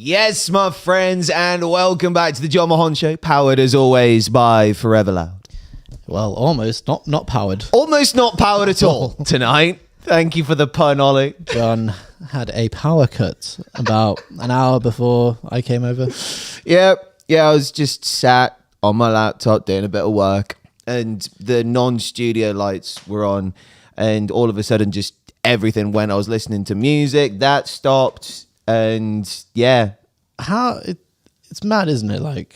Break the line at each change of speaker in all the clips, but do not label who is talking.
Yes, my friends, and welcome back to the Jon Mahon Show, powered as always by Forever Loud.
Well, almost not powered.
Almost not powered at all tonight. Thank you for the pun, Ollie.
John had a power cut about an hour before I came over.
Yeah, I was just sat on my laptop doing a bit of work, and the non-studio lights were on, and all of a sudden just everything went. I was listening to music, that stopped. And yeah,
it's mad, isn't it? Like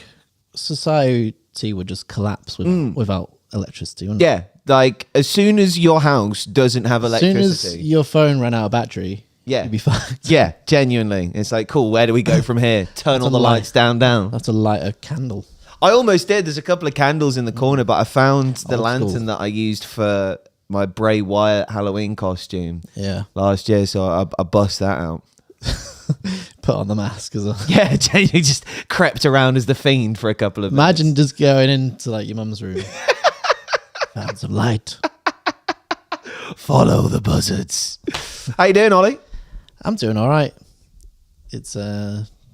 society would just collapse without electricity.
Yeah, like as soon as your house doesn't have electricity,
as soon as your phone ran out of battery, you'd be fucked.
Yeah, genuinely, it's like, cool. Where do we go from here? Turn all the lights down.
That's to light a candle. I
almost did. There's a couple of candles in the corner, but I found the lantern that I used for my Bray Wyatt Halloween costume. Last year, so I bust that out.
Put on the mask as well.
Yeah, he just crept around as the Fiend for a couple of minutes.
Imagine just going into like your mum's room. Found some light.
Follow the buzzards. How you doing, Ollie?
I'm doing all right. It's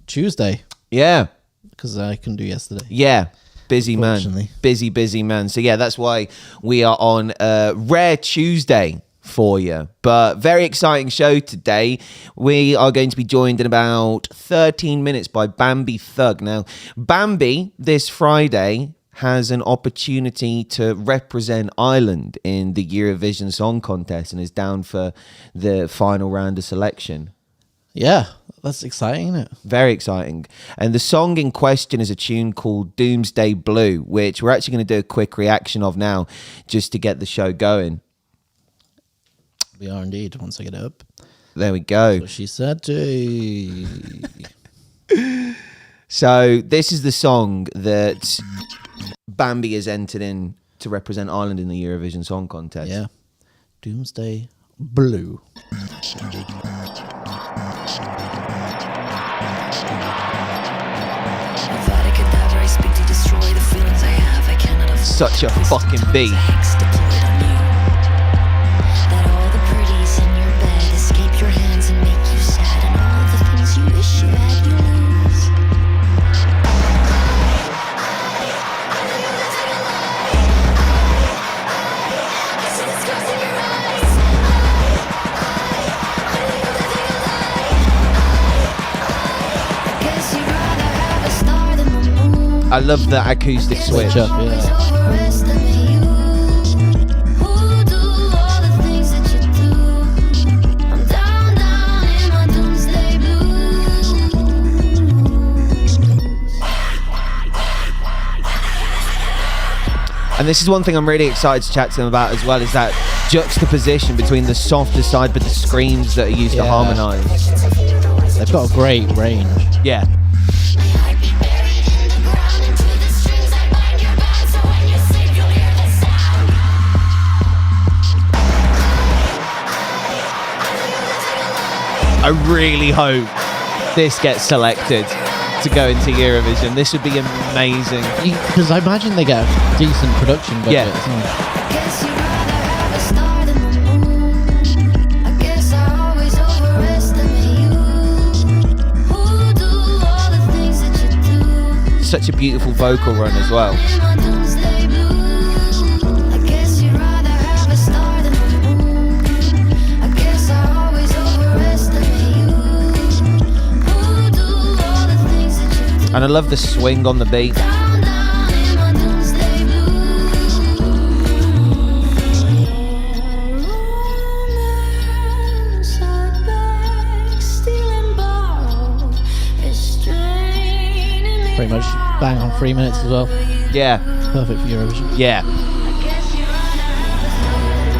Tuesday.
Yeah.
Because I couldn't do yesterday.
Yeah. Busy man. Busy man. So yeah, that's why we are on Rare Tuesday for you, but very exciting show today. We are going to be joined in about 13 minutes by Bambie Thug. Now, Bambie this Friday has an opportunity to represent Ireland in the Eurovision Song Contest and is down for the final round of selection.
Yeah, that's exciting, isn't it?
Very exciting. And the song in question is a tune called Doomsday Blues, which we're actually going to do a quick reaction of now just to get the show going.
We are indeed, once I get it up.
There we go.
That's what she said to.
So this is the song that Bambie has entered in to represent Ireland in the Eurovision Song Contest.
Yeah. Doomsday Blue.
Such a fucking beat. I love the acoustic switch.
Up, yeah.
And this is one thing I'm really excited to chat to them about as well, is that juxtaposition between the softer side but the screams that are used to harmonise.
They've got a great range.
Yeah. I really hope this gets selected to go into Eurovision. This would be amazing.
Because I imagine they get a decent production budget.
Yeah. Such a beautiful vocal run as well. And I love the swing on the beat.
Pretty much bang on 3 minutes as well.
Yeah.
Perfect for Eurovision.
Yeah.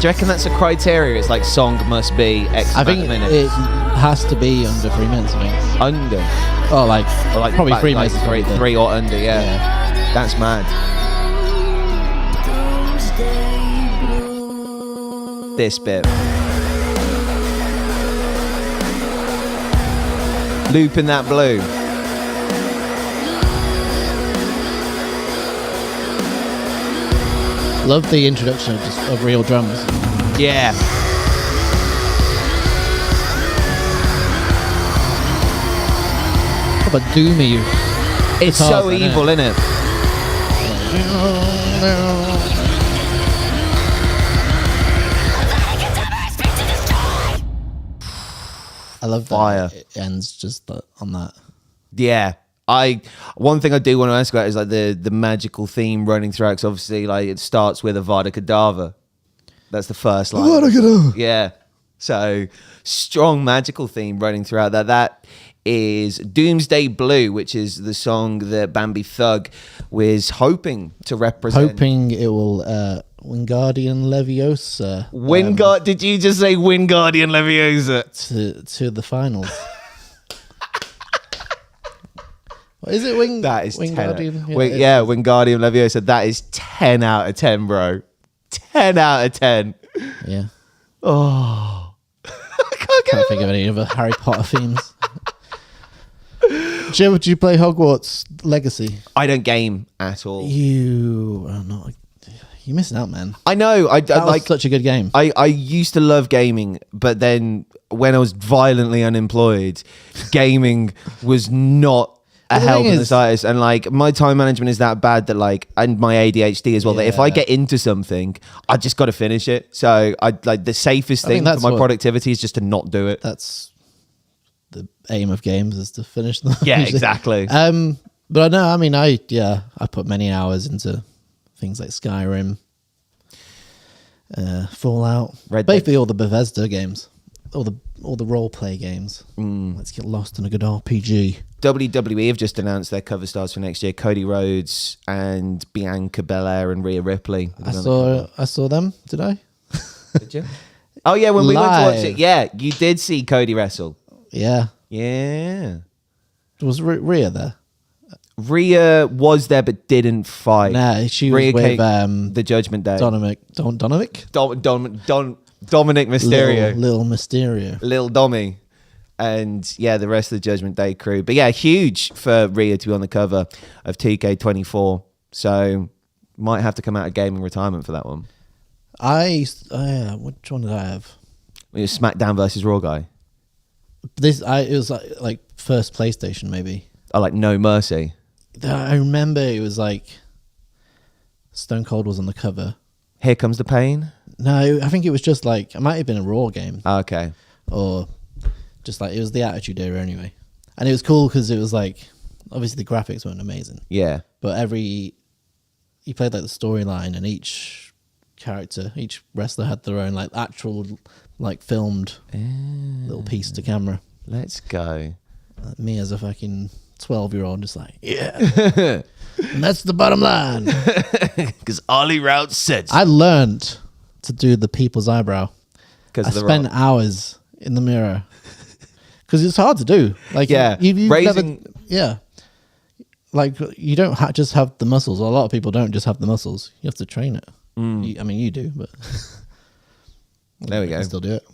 Do you reckon that's a criteria? It's like song must be X amount of minutes.
It has to be under 3 minutes, I think.
Under?
Oh, like probably 3 minutes.
Like three or under, yeah. That's mad. This bit. Looping that blue.
Love the introduction of real drums.
Yeah.
But doomy.
It's so evil, isn't it?
I love that.
Fire.
It ends just on that.
Yeah. One thing I do want to ask about is like the magical theme running throughout, because obviously like it starts with Avada Kedavra. That's the first line. Avada Kedavra. Yeah. So strong magical theme running throughout that. That is Doomsday Blue, which is the song that Bambie Thug was hoping to represent.
Hoping it will Wingardium Leviosa.
Did you just say Wingardium Leviosa?
To the finals. What is it?
That is
Wingardium.
10. Yeah, Wingardium Leviosa. That is 10 out of 10, bro. 10 out of 10.
Yeah.
Oh.
I can't think of any other Harry Potter themes. Jim, do you play Hogwarts Legacy?
I don't game at all.
You are not. You're missing out, man.
I know.
That was such a good game.
I used to love gaming, but then when I was violently unemployed, gaming was not a help in the slightest. And like my time management is that bad that like, and my ADHD as well, that if I get into something, I just got to finish it. So I like the safest thing for my productivity is just to not do it.
That's the aim of games, is to finish them.
Yeah, exactly.
But no, I mean, I put many hours into things like Skyrim, Fallout, basically all the Bethesda games, all the role play games. Let's get lost in a good RPG.
WWE have just announced their cover stars for next year: Cody Rhodes and Bianca Belair and Rhea Ripley.
I saw them. Did I?
Did you? Oh yeah, when we went to watch it. Yeah, you did see Cody wrestle.
Yeah.
Yeah.
Was Rhea there?
Rhea was there but didn't fight.
Nah, she
Rhea
was with
the Judgment Day.
Dominic
Mysterio.
Little Mysterio.
Little Dommy. And yeah, the rest of the Judgment Day crew. But yeah, huge for Rhea to be on the cover of 2K24. So might have to come out of gaming retirement for that one.
Which one did I have?
It was SmackDown versus Raw guy.
It was like first PlayStation maybe.
Oh, like No Mercy.
I remember it was like Stone Cold was on the cover.
Here Comes the Pain?
No, I think it was just like, it might have been a Raw game.
Okay.
Or just like, it was the Attitude Era anyway. And it was cool because it was like, obviously the graphics weren't amazing.
Yeah.
But you played like the storyline, and each character, each wrestler had their own like actual like filmed little piece to camera.
Let's go.
Me as a fucking 12-year-old just like, yeah. And that's the bottom line.
Because Ollie Route said
I learned to do the people's eyebrow. I spent hours in the mirror. Because it's hard to do. Like,
yeah.
Like, you don't just have the muscles. A lot of people don't just have the muscles. You have to train it. I mean, you do, but
there we go.
I still do it.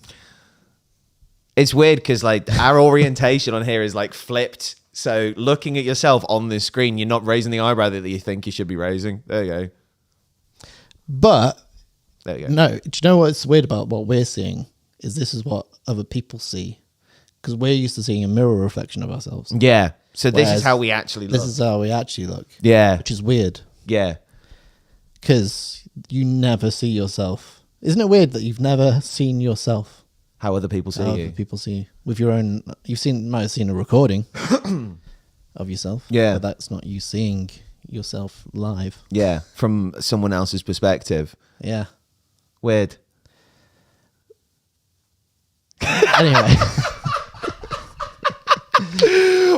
It's weird because like our orientation on here is like flipped. So looking at yourself on this screen, you're not raising the eyebrow that you think you should be raising. There you go.
But
there you go.
No, do you know what's weird about what we're seeing? Is this is what other people see. Because we're used to seeing a mirror reflection of ourselves.
Yeah. So this is how we actually look.
This is how we actually look.
Yeah.
Which is weird.
Yeah.
Because you never see yourself. Isn't it weird that you've never seen yourself?
How other people see you.
Other people see you. With your own... might have seen a recording of yourself.
Yeah.
But that's not you seeing yourself live.
Yeah. From someone else's perspective.
Yeah.
Weird.
Anyway...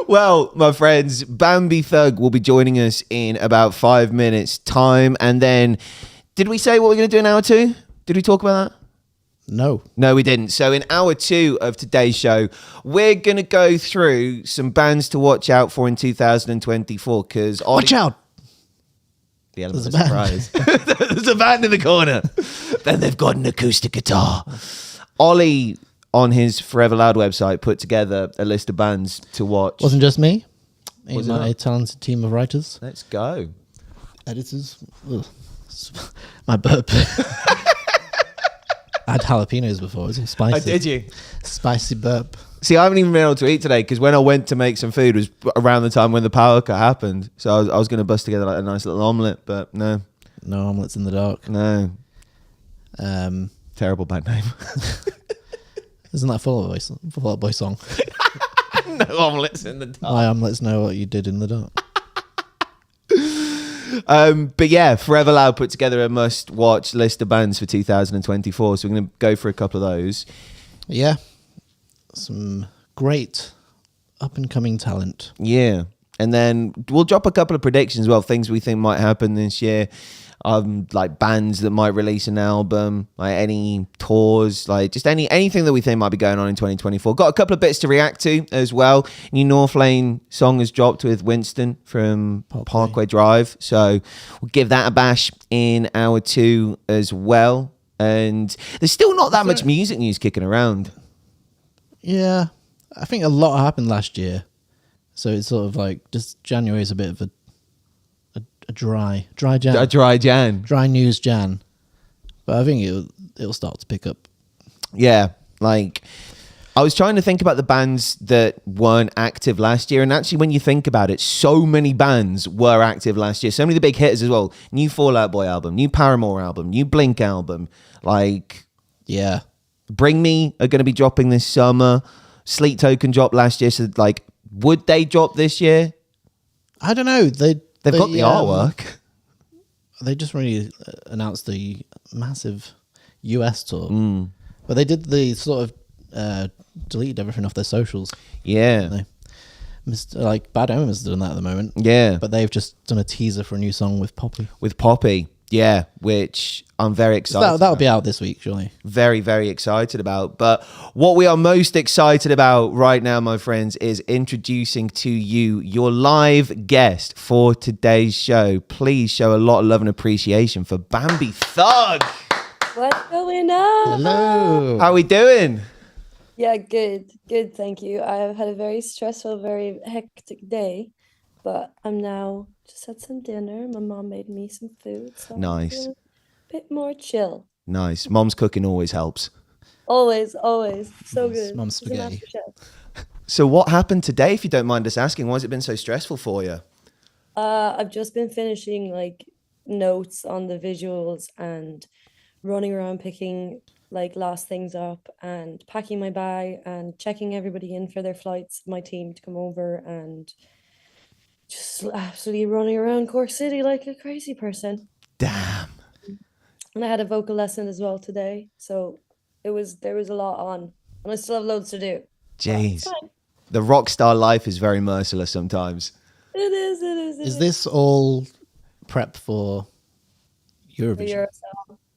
Well, my friends, Bambie Thug will be joining us in about 5 minutes' time. And then, did we say what we're going to do in hour 2? Did we talk about that?
No,
we didn't. So in hour 2 of today's show, we're going to go through some bands to watch out for in 2024. Because
watch out!
The element of surprise. There's a band in the corner. Then they've got an acoustic guitar. Ollie, on his Forever Loud website, put together a list of bands to watch.
Wasn't just me. In my talented team of writers.
Let's go.
Editors. Ugh. My burp. I had jalapenos before. It was spicy.
Oh, did you?
Spicy burp.
See, I haven't even been able to eat today because when I went to make some food was around the time when the power cut happened. So I was going to bust together like a nice little omelette, but no.
No omelets in the dark.
No. Terrible bad name.
Isn't that Fall Out Boy song?
No omelets in the dark.
My omelets know what you did in the dark.
But yeah, Forever Loud put together a must-watch list of bands for 2024. So we're going to go for a couple of those.
Yeah. Some great up-and-coming talent.
Yeah. And then we'll drop a couple of predictions as well, things we think might happen this year. Like bands that might release an album, like any tours, like just anything that we think might be going on in 2024. Got a couple of bits to react to as well. New North Lane song has dropped with Winston from Parkway Drive. So we'll give that a bash in hour 2 as well. And there's still not that much music news kicking around.
Yeah. I think a lot happened last year. So it's sort of like just January is a bit of a dry Jan.
A dry Jan.
Dry news Jan. But I think it'll start to pick up.
Yeah. Like I was trying to think about the bands that weren't active last year. And actually when you think about it, so many bands were active last year. So many of the big hitters as well. New Fall Out Boy album, new Paramore album, new Blink album. Like
yeah.
Bring Me are going to be dropping this summer. Sleep Token dropped last year. So like, would they drop this year?
I don't know.
They've got the artwork.
They just really announced the massive US tour. But they did the sort of deleted everything off their socials.
Yeah.
Like Bad Omens has done that at the moment.
Yeah.
But they've just done a teaser for a new song with Poppy.
Yeah, which I'm very excited
That'll be out this week, surely.
Very, very excited about. But what we are most excited about right now, my friends, is introducing to you your live guest for today's show. Please show a lot of love and appreciation for Bambie Thug.
What's going on?
Hello.
How are we doing?
Yeah, good. Good, thank you. I've had a very stressful, very hectic day, but I'm now just had some dinner. My mom made me some food. So
Nice.
I'm a bit more chill.
Nice. Mom's cooking always helps.
Always, always. So
Nice.
good.
Mom's
She's a
spaghetti.
master chef.
So what happened today, if you don't mind us asking? Why has it been so stressful for you?
I've just been finishing like notes on the visuals and running around picking like last things up and packing my bag and checking everybody in for their flights, my team to come over, and just absolutely running around Cork City like a crazy person.
Damn.
And I had a vocal lesson as well today, so there was a lot on, and I still have loads to do.
Jeez. The rock star life is very merciless sometimes.
It is.
Is this all prep for Eurovision?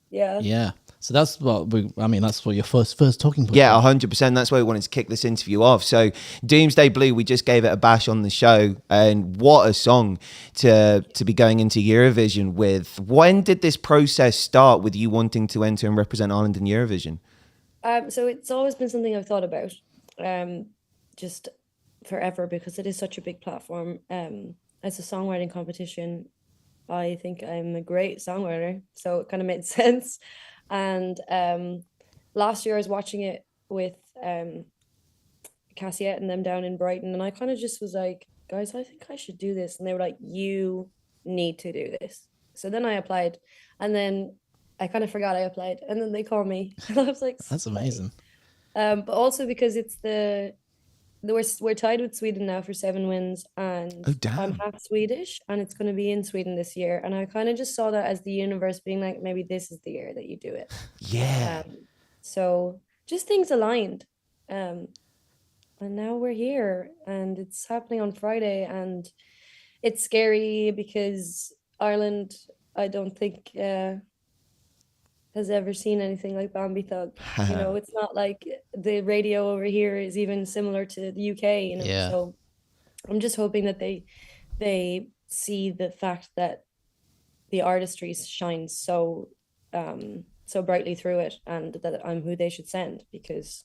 Yeah.
Yeah. So that's what that's what your first talking point.
Yeah, 100%. That's why we wanted to kick this interview off. So Doomsday Blue, we just gave it a bash on the show, and what a song to be going into Eurovision with. When did this process start with you wanting to enter and represent Ireland in Eurovision?
So it's always been something I've thought about, just forever, because it is such a big platform. As a songwriting competition, I think I'm a great songwriter, so it kind of made sense. And last year I was watching it with Cassiette and them down in Brighton, and I kind of just was like, guys, I think I should do this. And they were like, you need to do this. So then I applied, and then I kind of forgot I applied, and then they called me. And I was like,
that's amazing.
But also because it's we're tied with Sweden now for 7 wins, and I'm half Swedish, and it's going to be in Sweden this year. And I kind of just saw that as the universe being like, maybe this is the year that you do it.
Yeah.
So just things aligned. And now we're here, and it's happening on Friday, and it's scary because Ireland, I don't think has ever seen anything like Bambie Thug. You know, it's not like the radio over here is even similar to the UK, you know.
Yeah.
So I'm just hoping that they see the fact that the artistry shines so brightly through it, and that I'm who they should send, because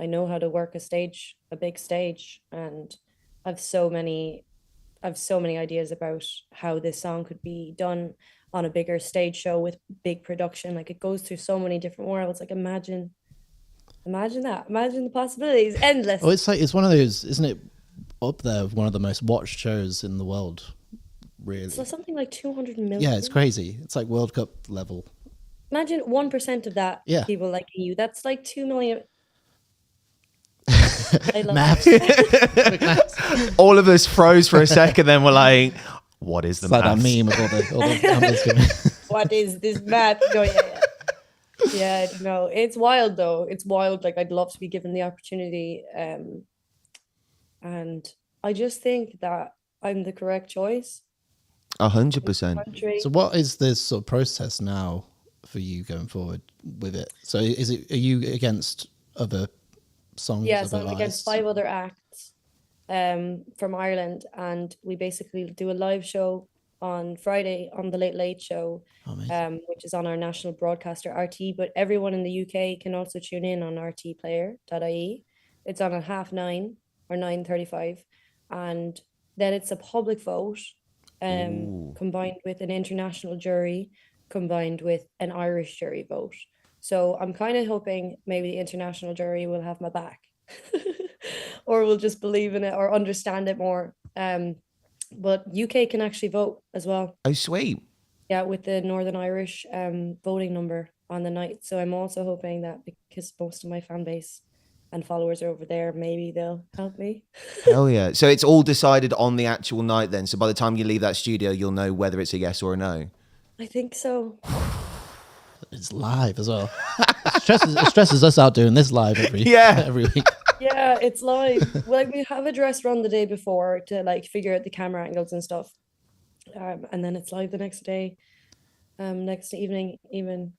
I know how to work a big stage, and I've so many ideas about how this song could be done on a bigger stage show with big production. Like, it goes through so many different worlds. Like, imagine Imagine that. Imagine the possibilities. Endless.
Oh, it's one of those, isn't it? Up there, with one of the most watched shows in the world. Really.
So something like 200 million.
Yeah, it's crazy. It's like World Cup level.
Imagine 1% of that people liking you. That's like 2 million. I love
Maths.
All of us froze for a second, then we're like, what is the
It's like
maths?
that meme of all the numbers coming.
What is this math? No, yeah, I don't know. It's wild though. It's wild. Like, I'd love to be given the opportunity. And I just think that I'm the correct choice.
100%.
So what is this sort of process now for you going forward with it? So are you against other songs?
Yeah, so I'm against 5 other acts from Ireland, and we basically do a live show on Friday on the Late Late Show, which is on our national broadcaster RT, but everyone in the UK can also tune in on rtplayer.ie. It's on at 9:30 or 9:35, and then it's a public vote combined with an international jury, combined with an Irish jury vote. So I'm kind of hoping maybe the international jury will have my back or will just believe in it or understand it more. But UK can actually vote as well.
Oh, sweet.
Yeah, with the Northern Irish voting number on the night. So I'm also hoping that because most of my fan base and followers are over there, maybe they'll help me.
Hell yeah. So it's all decided on the actual night then. So by the time you leave that studio, you'll know whether it's a yes or a no.
I think so.
It's live as well. It stresses us out doing this live every week.
Yeah, it's live. Like, we have a dress run the day before to like figure out the camera angles and stuff. And then it's live the next day, next evening even.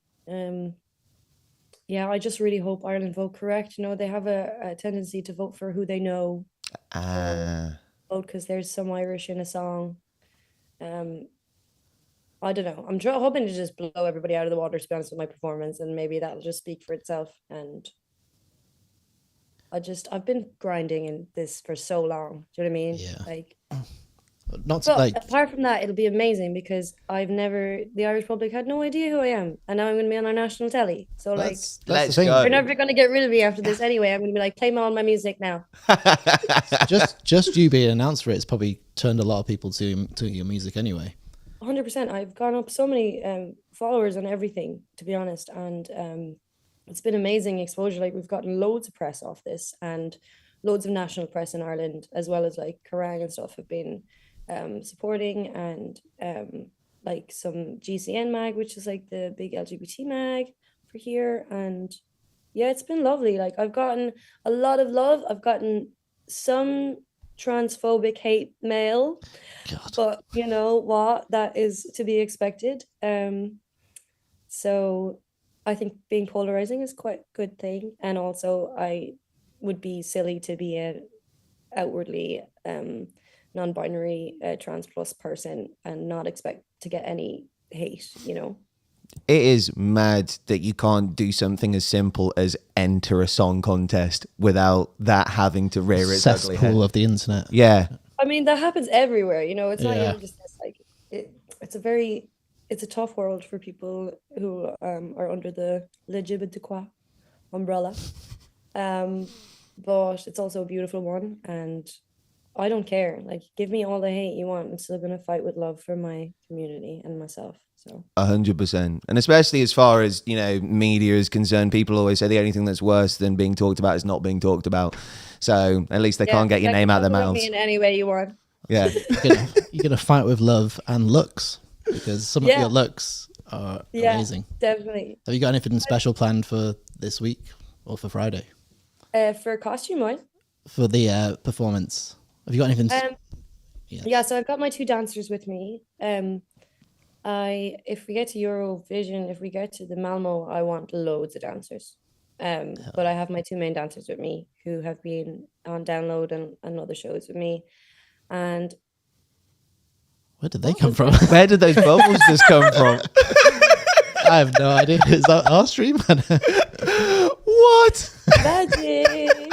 Yeah, I just really hope Ireland vote correct. You know, they have a tendency to vote for who they know. Vote because there's some Irish in a song. I don't know. I'm hoping to just blow everybody out of the water, to be honest, with my performance, and maybe that'll just speak for itself. And I've been grinding in this for so long. Do you know what I mean?
Yeah.
Like,
apart
from that, it'll be amazing because the Irish public had no idea who I am, and now I'm going to be on our national telly. So
let's
go.
They're never going to get rid of me after this anyway. I'm going to be like, play all my music now.
just you being announced for it's probably turned a lot of people to your music anyway.
100%. I've gone up so many followers on everything, to be honest, and it's been amazing exposure. Like, we've gotten loads of press off this, and loads of national press in Ireland, as well as like Kerrang and stuff, have been supporting, and like some GCN mag, which is like the big LGBT mag for here. And yeah, it's been lovely. Like, I've gotten a lot of love. I've gotten some transphobic hate mail, but you know what, that is to be expected. So I think being polarizing is quite a good thing, and also I would be silly to be a outwardly non-binary trans plus person and not expect to get any hate, you know.
It is mad that you can't do something as simple as enter a song contest without that having to rear its ugly head.
Cesspool of the internet.
Yeah.
I mean, that happens everywhere, you know. It's not even just this, like, it's a tough world for people who are under the LGBTQ umbrella. But it's also a beautiful one, and I don't care. Like, give me all the hate you want. I'm still gonna fight with love for my community and myself. So
100%. And especially as far as, you know, media is concerned, people always say the only thing that's worse than being talked about is not being talked about. So at least they can't get your name out of their mouths.
In any way you want.
Yeah.
You're gonna fight with love and looks, because some of your looks are amazing.
Definitely.
Have you got anything special planned for this week or for Friday?
For costume wise?
For the performance. Have you got anything?
Yeah, so I've got my 2 dancers with me. If we get to Eurovision, if we get to the Malmo, I want loads of dancers. But I have my 2 main dancers with me who have been on Download and other shows with me. And
where did they come from?
Where did those bubbles just come from?
I have no idea. Is that our stream?
What?
Magic.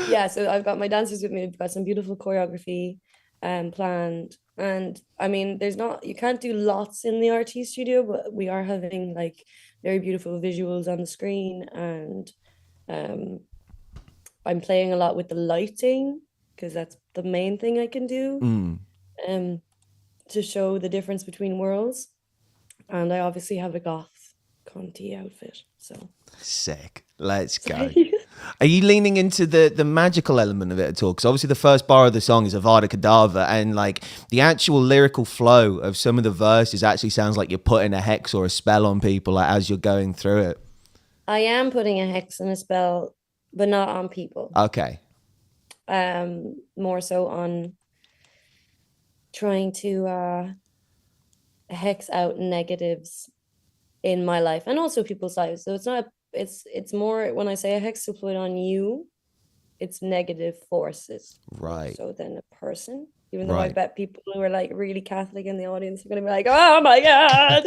Yeah, so I've got my dancers with me. We've got some beautiful choreography planned. And I mean, you can't do lots in the RT studio, but we are having like very beautiful visuals on the screen, and I'm playing a lot with the lighting because that's the main thing I can do to show the difference between worlds. And I obviously have a goth Conti outfit, so
sick. Let's go. Are you leaning into the magical element of it at all? Because obviously the first bar of the song is Avada Kedavra, and like the actual lyrical flow of some of the verses actually sounds like you're putting a hex or a spell on people like, as you're going through it.
I am putting a hex and a spell, but not on people.
Okay.
More so on trying to hex out negatives in my life and also people's lives. So it's more, when I say a hex to put on you, it's negative forces,
right?
So than a person. Even though I bet people who are like really Catholic in the audience are gonna be like, oh my god.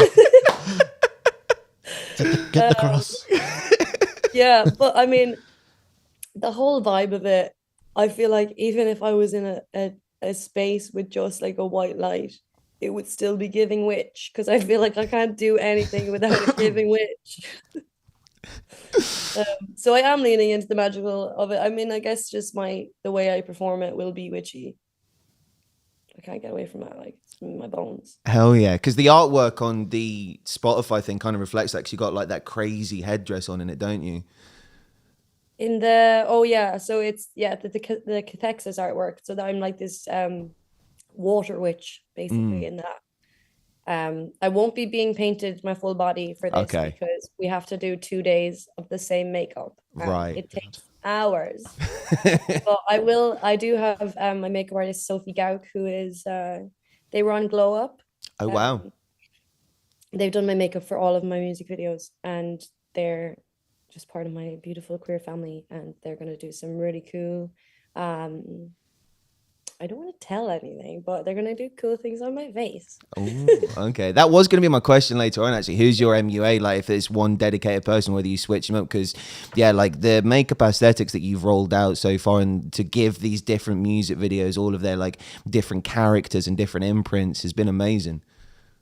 Get the cross.
Yeah, but I mean, the whole vibe of it, I feel like even if I was in a space with just like a white light, it would still be giving witch, because I feel like I can't do anything without it giving witch. So I am leaning into the magical of it. I mean, I guess just the way I perform it will be witchy. I can't get away from that. Like, it's in my bones.
Hell yeah. Because the artwork on the Spotify thing kind of reflects that, because you got like that crazy headdress on in it, don't you?
In the, oh yeah, so it's, yeah, the cathexis artwork. So that I'm like this water witch, basically, in that. I won't be being painted my full body for this, because we have to do 2 days of the same makeup.
Right.
It takes hours. But I do have my makeup artist, Sophie Gauk, who is, they were on Glow Up.
Oh, wow.
They've done my makeup for all of my music videos, and they're just part of my beautiful queer family, and they're going to do some really cool, I don't want to tell anything, but they're going to do cool things on my face.
Oh, okay. That was going to be my question later on, actually. Who's your MUA? Like, if it's one dedicated person, whether you switch them up? Because, yeah, like the makeup aesthetics that you've rolled out so far, and to give these different music videos all of their, like, different characters and different imprints has been amazing.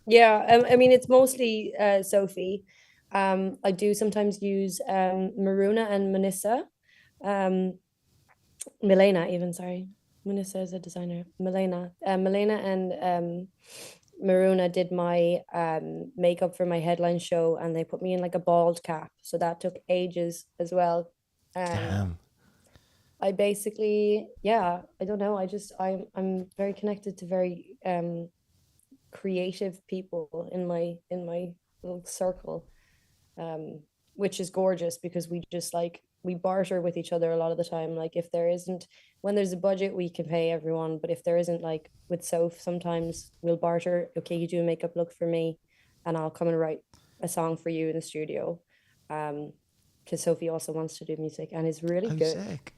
Yeah, I mean, it's mostly Sophie. I do sometimes use Maruna and Melissa. Milena, even, sorry. Melissa is a designer. Milena and Maruna did my makeup for my headline show, and they put me in like a bald cap, so that took ages as well.
Damn.
I basically, yeah, I don't know. I'm very connected to very creative people in my little circle, which is gorgeous, because we just like, we barter with each other a lot of the time. Like, if there isn't, when there's a budget, we can pay everyone, but if there isn't, like with Soph, sometimes we'll barter. Okay, you do a makeup look for me, and I'll come and write a song for you in the studio, because Sophie also wants to do music and is really good.
Sick.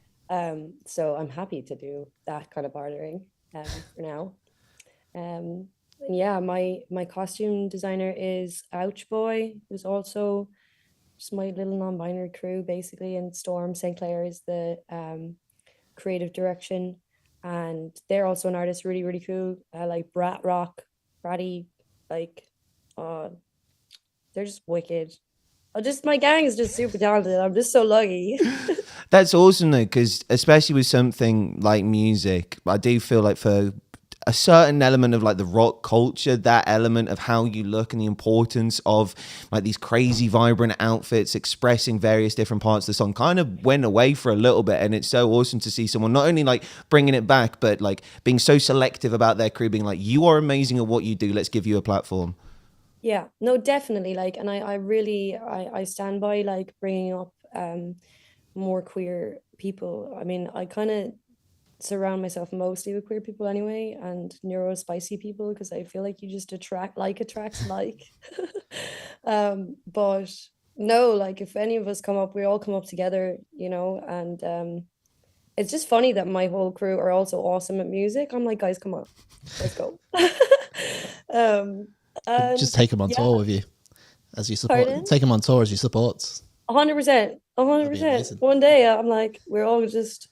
So I'm happy to do that kind of bartering for now. And yeah, my costume designer is Ouch Boy, who's also just my little non-binary crew, basically, and Storm St. Clair is the creative direction, and they're also an artist, really, really cool. Like Brat Rock, Bratty, like they're just wicked. My gang is just super talented. I'm just so lucky.
That's awesome though, because especially with something like music, I do feel like for a certain element of like the rock culture, that element of how you look and the importance of like these crazy vibrant outfits expressing various different parts of the song kind of went away for a little bit. And it's so awesome to see someone not only like bringing it back, but like being so selective about their crew, being like, you are amazing at what you do, let's give you a platform.
Yeah, no, definitely. Like, and I really stand by like bringing up more queer people. I mean, I kind of surround myself mostly with queer people anyway, and neurospicy people, because I feel like you just attracts like. But no, like if any of us come up, we all come up together, you know. And it's just funny that my whole crew are also awesome at music. I'm like, guys, come on, let's go.
Just take them on tour with you as you support.
Pardon?
Take them on tour as you support.
100%. One day I'm like, we're all just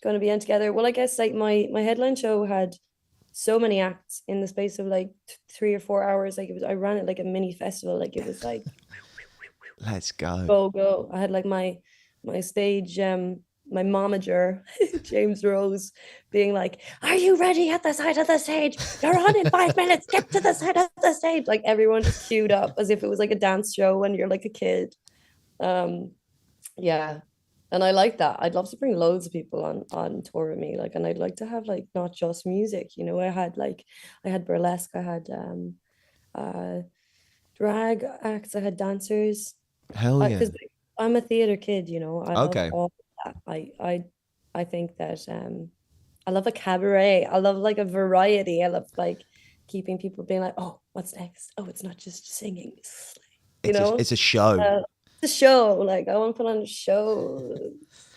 going to be in together. Well, I guess like my headline show had so many acts in the space of like 3 or 4 hours. Like I ran it like a mini festival. Like it was like
Let's go.
Go. I had like my stage, my momager, James Rose, being like, "Are you ready at the side of the stage? You're on in 5 minutes. Get to the side of the stage." Like everyone just queued up as if it was like a dance show when you're like a kid. Yeah. And I like that. I'd love to bring loads of people on tour with me. Like, and I'd like to have like not just music, you know. I had burlesque, I had drag acts, I had dancers.
Hell yeah.
Because I'm a theater kid, you know. I love
Okay.
all of that. I think that I love a cabaret. I love like a variety. I love like keeping people being like, "Oh, what's next? Oh, it's not just singing."
It's a show.
It's a show. Like I want to put on a show.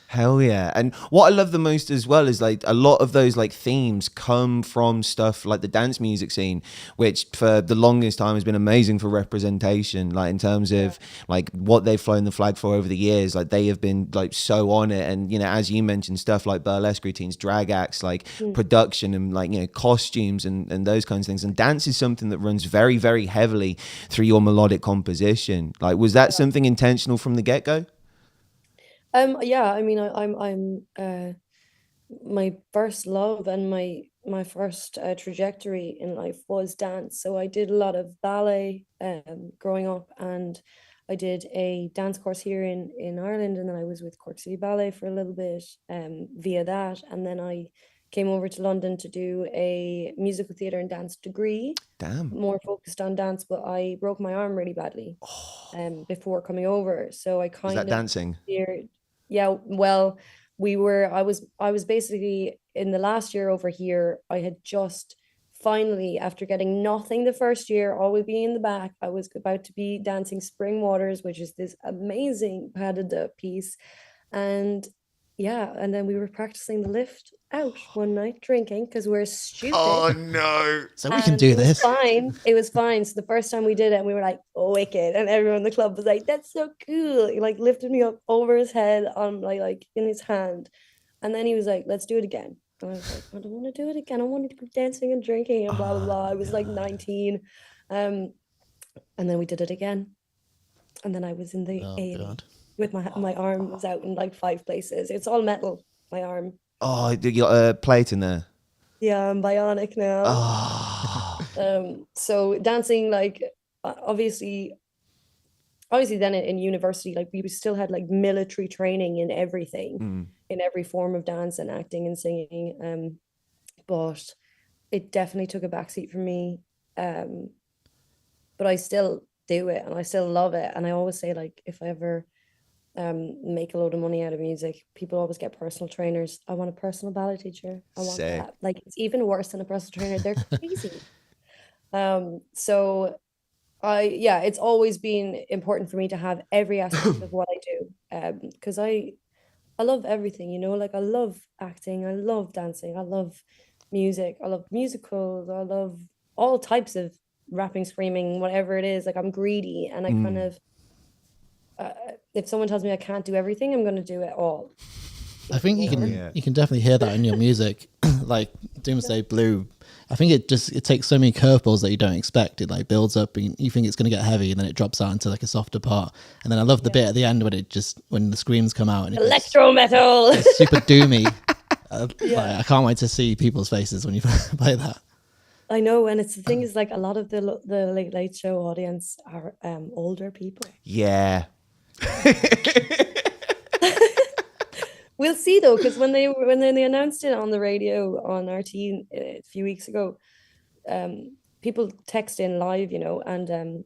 Hell yeah. And what I love the most as well is like a lot of those like themes come from stuff like the dance music scene, which for the longest time has been amazing for representation, like in terms of like what they've flown the flag for over the years. Like they have been like so on it. And, you know, as you mentioned, stuff like burlesque routines, drag acts, like production and like, you know, costumes and those kinds of things. And dance is something that runs very, very heavily through your melodic composition. Like, was that something intentional from the get-go?
Yeah, I mean, I'm my first love and my first trajectory in life was dance. So I did a lot of ballet growing up, and I did a dance course here in Ireland, and then I was with Cork City Ballet for a little bit via that, and then I came over to London to do a musical theatre and dance degree.
Damn.
More focused on dance, but I broke my arm really badly before coming over. So I kind
Was that
of
dancing?
Yeah, well, I was basically in the last year over here, I had just finally, after getting nothing the first year, always being in the back, I was about to be dancing Spring Waters, which is this amazing padded piece. And yeah, and then we were practicing the lift out one night drinking because we're stupid.
Oh no.
So we can do this.
It was fine. So the first time we did it, we were like, wicked. And everyone in the club was like, "That's so cool." He like lifted me up over his head on like in his hand. And then he was like, "Let's do it again." And I was like, "I don't want to do it again. I want to go dancing and drinking and blah, blah, blah." I was like 19. And then we did it again. And then I was in the A&E with my arm was out in like 5 places. It's all metal, my arm.
Oh, you got a plate in there?
Yeah, I'm bionic now. So dancing, like obviously then in university, like we still had like military training in everything, in every form of dance and acting and singing. But it definitely took a backseat for me. But I still do it and I still love it. And I always say, like, if I ever make a load of money out of music, people always get personal trainers. I want a personal ballet teacher. I want that. Like, it's even worse than a personal trainer. They're crazy. So it's always been important for me to have every aspect of what I do, because I love everything, you know. Like, I love acting, I love dancing, I love music, I love musicals, I love all types of rapping, screaming, whatever it is. Like, I'm greedy, and I kind of if someone tells me I can't do everything, I'm going to do it all.
I think you can definitely hear that in your music. Like Doomsday Blue, I think it takes so many curveballs that you don't expect. It like builds up and you think it's going to get heavy, and then it drops out into like a softer part. And then I love the bit at the end when the screams come out and
electro metal,
it's super doomy. Like, I can't wait to see people's faces when you play that.
I know, and it's the thing is, like, a lot of the late show audience are older people.
Yeah.
We'll see though, because when they announced it on the radio on RT a few weeks ago, people text in live, you know, and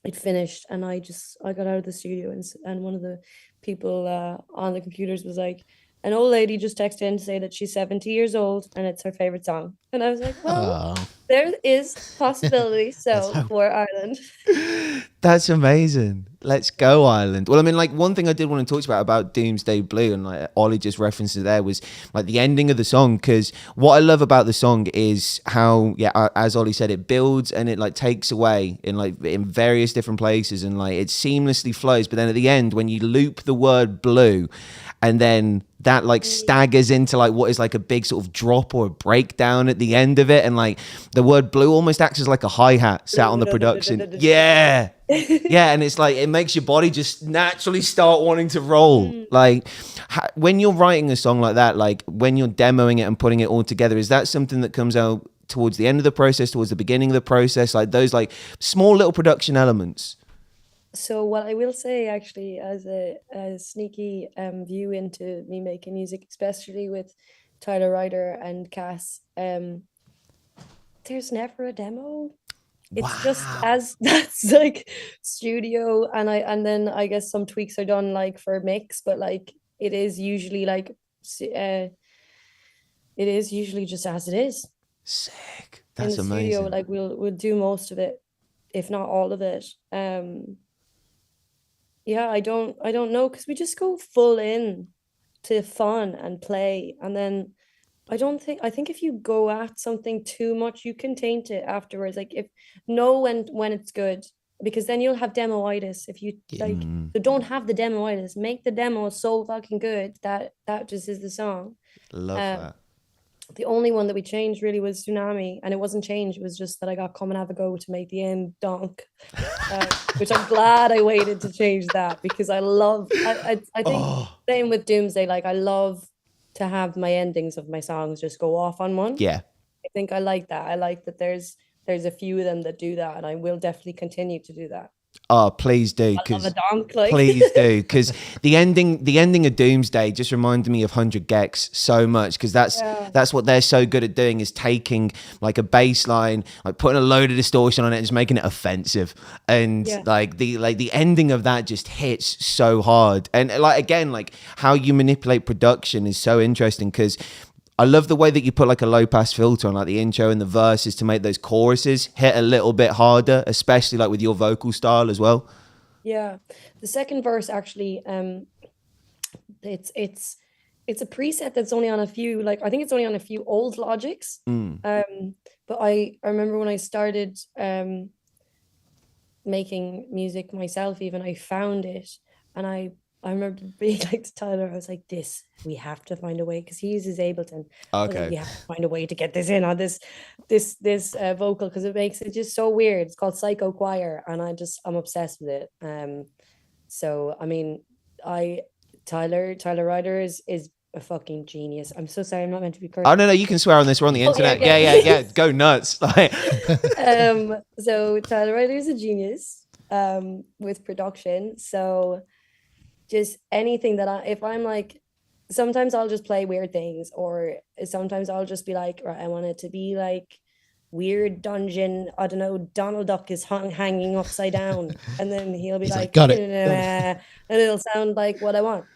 it finished, and I got out of the studio, and one of the people on the computers was like, "An old lady just texted in to say that she's 70 years old and it's her favorite song." And I was like, well, there is possibility for Ireland.
That's amazing. Let's go, Ireland. Well, I mean, like, one thing I did want to talk about Doomsday Blue, and like Ollie just referenced it there, was like the ending of the song. Because what I love about the song is how, as Ollie said, it builds and it like takes away in various different places, and like it seamlessly flows. But then at the end, when you loop the word blue, and then that like staggers into like what is like a big sort of drop or a breakdown at the end of it, and like the word blue almost acts as like a hi-hat sat on the production. Yeah. Yeah, and it's like it makes your body just naturally start wanting to roll. Like when you're writing a song like that, like when you're demoing it and putting it all together, is that something that comes out towards the end of the process, towards the beginning of the process, like those like small little production elements?
So what I will say, actually, as a sneaky view into me making music, especially with Tyler Ryder and Cass, there's never a demo. It's just as that's like studio, and then I guess some tweaks are done like for mix, but like it is usually like it is usually just as it is.
Sick. That's
in the
amazing.
studio. Like we'll do most of it, if not all of it. Yeah, I don't know, because we just go full in to fun and play, and then I think if you go at something too much, you can taint it afterwards. Like if know when it's good, because then you'll have demo-itis if you like. So don't have the demo-itis. Make the demo so fucking good that just is the song.
Love that.
The only one that we changed really was Tsunami, and it wasn't changed. It was just that I got Come and Have a Go to make the end donk, which I'm glad I waited to change that, because I think same with Doomsday. Like I love to have my endings of my songs just go off on one.
Yeah.
I think I like that. I like that there's a few of them that do that, and I will definitely continue to do that.
Oh, please do, because please do, because the ending of Doomsday just reminded me of 100 Gex so much, because that's what they're so good at doing, is taking like a bass line, like putting a load of distortion on it and just making it offensive, and like the ending of that just hits so hard. And like again, like how you manipulate production is so interesting, because I love the way that you put like a low pass filter on like the intro and the verses to make those choruses hit a little bit harder, especially like with your vocal style as well.
Yeah, the second verse actually, it's a preset that's only on a few, like I think it's only on a few old Logics. But I remember when I started making music myself, even I found it, and I remember being like to Tyler, I was like, "This, we have to find a way," because he uses Ableton.
Okay.
Like, we have to find a way to get this in on this vocal, because it makes it just so weird. It's called Psycho Choir, and I'm obsessed with it. So I mean, Tyler Ryder is a fucking genius. I'm so sorry, I'm not meant to be cursing.
Oh no, you can swear on this. We're on the internet. Yeah. Go nuts.
So Tyler Ryder is a genius with production. So just anything that if I'm like, sometimes I'll just play weird things, or sometimes I'll just be like, right, I want it to be like weird dungeon, I don't know, Donald Duck is hanging upside down, and then he'll be like
got it.
And it'll sound like what I want.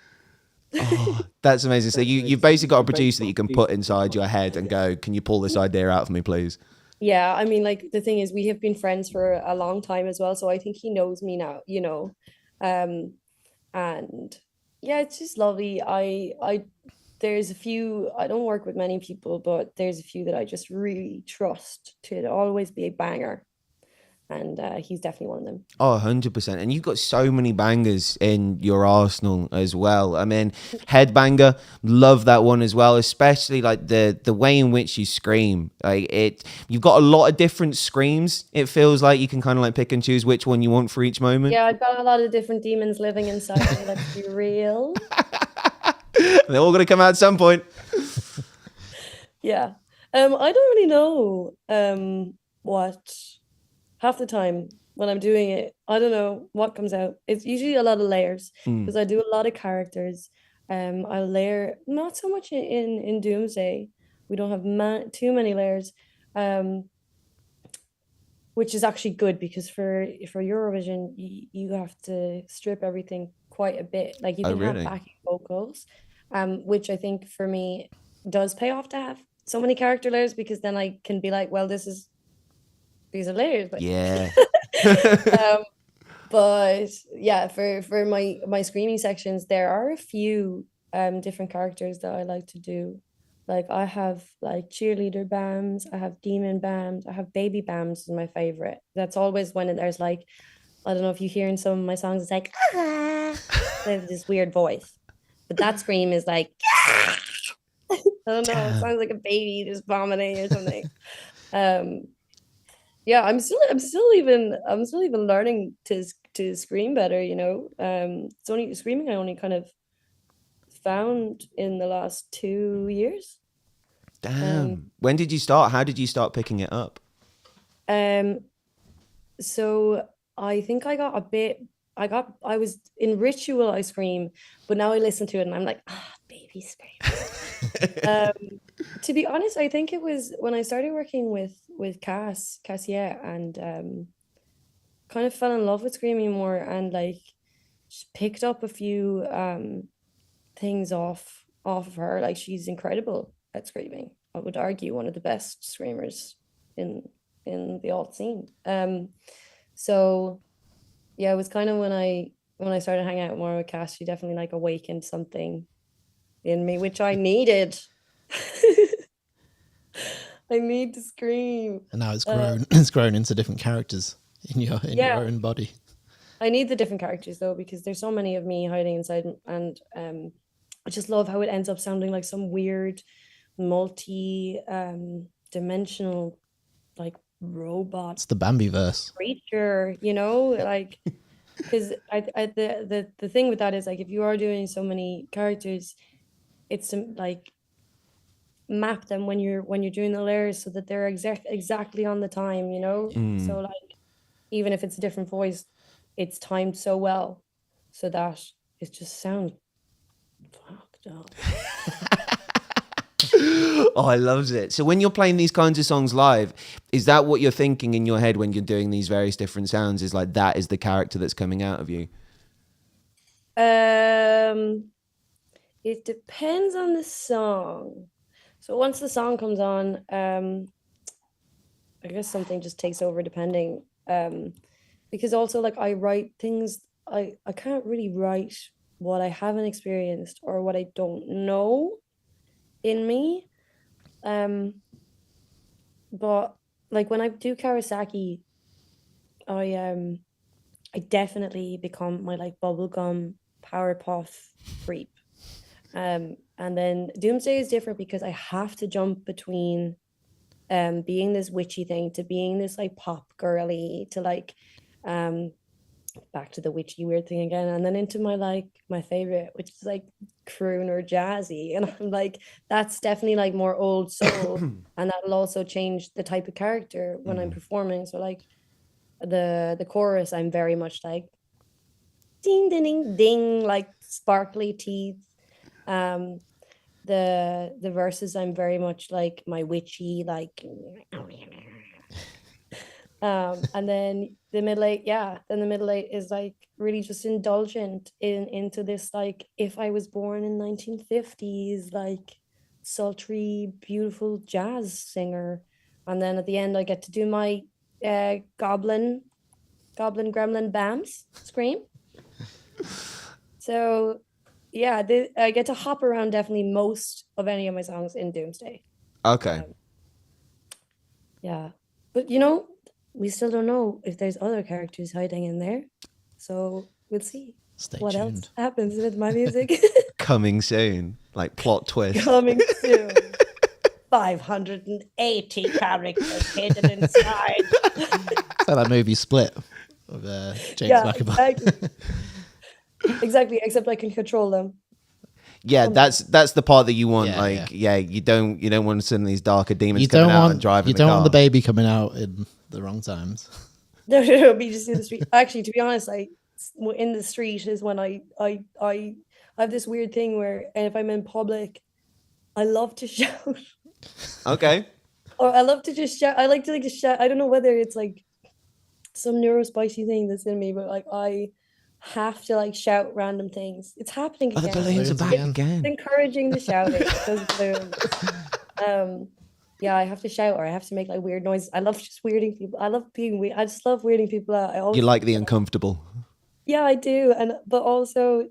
Oh, that's amazing. So you've basically got a producer that you can put inside your head and go, can you pull this idea out for me, please?
Yeah, I mean, like the thing is, we have been friends for a long time as well, so I think he knows me now, and yeah, it's just lovely. There's a few, I don't work with many people, but there's a few that I just really trust to always be a banger, and he's definitely one of them.
Oh, 100%. And you've got so many bangers in your arsenal as well. I mean, Headbanger, love that one as well, especially like the way in which you scream. Like you've got a lot of different screams. It feels like you can kind of like pick and choose which one you want for each moment.
Yeah, I've got a lot of different demons living inside me, let's be real.
They're all going to come out at some point.
Yeah. I don't really know what, half the time when I'm doing it, I don't know what comes out. It's usually a lot of layers, because I do a lot of characters. I'll layer, not so much in Doomsday. We don't have too many layers, which is actually good, because for Eurovision, you have to strip everything quite a bit. Like you can have backing vocals, which I think for me does pay off to have so many character layers, because then I can be like, well, these are layers. But
yeah.
But yeah, for my screaming sections, there are a few different characters that I like to do. Like I have like cheerleader Bams, I have demon Bams, I have baby Bams is my favorite. That's always when there's like, I don't know if you hear in some of my songs, it's like they have this weird voice, but that scream is like I don't know, it sounds like a baby just vomiting or something. Yeah, I'm still even learning to scream better, you know. It's only screaming I only kind of found in the last 2 years.
Damn. When did you start? How did you start picking it up?
Um, so I think I was in ritual I scream, but now I listen to it and I'm like, baby scream. To be honest, I think it was when I started working with Cassia, and kind of fell in love with screaming more, and like just picked up a few things off of her. Like, she's incredible at screaming. I would argue one of the best screamers in the alt scene. So yeah, it was kind of when I started hanging out more with Cass, she definitely like awakened something in me, which I needed. I need to scream.
And now it's grown. It's grown into different characters in your own body.
I need the different characters though, because there's so many of me hiding inside, and I just love how it ends up sounding like some weird multi dimensional like robot.
It's the Bambie verse
Creature, you know, like, because the thing with that is, like, if you are doing so many characters, it's like map them when you're doing the layers so that they're exactly on the time, you know. So like, even if it's a different voice, it's timed so well so that it just sounds fucked up.
Oh, I loves it. So when you're playing these kinds of songs live, is that what you're thinking in your head when you're doing these various different sounds? Is like, that is the character that's coming out of you?
It depends on the song. So once the song comes on, I guess something just takes over depending. Because also, like, I write things, I can't really write what I haven't experienced or what I don't know in me. But like when I do Karasaki, I definitely become my like bubblegum Powerpuff creep. And then Doomsday is different because I have to jump between being this witchy thing to being this like pop girly to like back to the witchy weird thing again, and then into my favorite, which is like crooner jazzy, and I'm like, that's definitely like more old soul, and that'll also change the type of character when I'm performing. So like the chorus, I'm very much like ding ding ding ding, like sparkly teeth. The verses, I'm very much like my witchy, like and then the middle eight is like really just indulgent into this, like, if I was born in 1950s, like sultry beautiful jazz singer. And then at the end I get to do my goblin gremlin bams scream. So yeah, I get to hop around definitely most of any of my songs in Doomsday.
Okay.
Yeah, but you know, we still don't know if there's other characters hiding in there, so we'll see.
Stay
what
tuned.
else happens with my music.
Coming soon, like plot twist.
Coming soon. 580 characters hidden inside.
It's like that movie Split of James McAvoy.
Exactly, except I can control them.
Yeah, that's the part that you want. You don't want some of these darker demons coming out and driving.
You don't want the baby coming out in the wrong times.
No, be just in the street. Actually, to be honest, in the street is when I have this weird thing where, and if I'm in public, I love to shout.
Okay.
Or I love to just shout. I like to just shout. I don't know whether it's like some neurospicy thing that's in me, but like I have to like shout random things. It's happening again.
Oh, the balloons are back again.
It's encouraging the shouting. Yeah, I have to shout, or I have to make like weird noises. I love just weirding people. I love being weird. I just love weirding people out.
You like the uncomfortable.
Yeah, I do, but also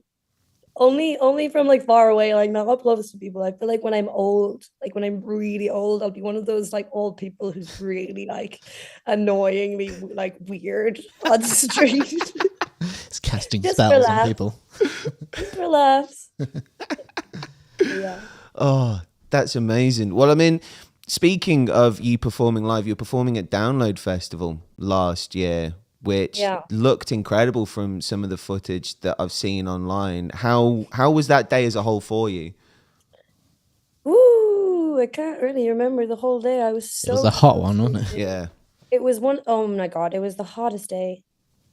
only from like far away, like not up close to people. I feel like when I'm old, like when I'm really old, I'll be one of those like old people who's really like annoyingly like weird on the street.
It's casting spells on people.
Just for laughs. Yeah.
Oh, that's amazing. Well, I mean, Speaking of you performing live, you were performing at Download Festival last year, which looked incredible from some of the footage that I've seen online. How was that day as a whole for you?
Ooh, I can't really remember the whole day. I was so
It was a hot one, wasn't it?
Yeah.
It was one, oh my God, it was the hottest day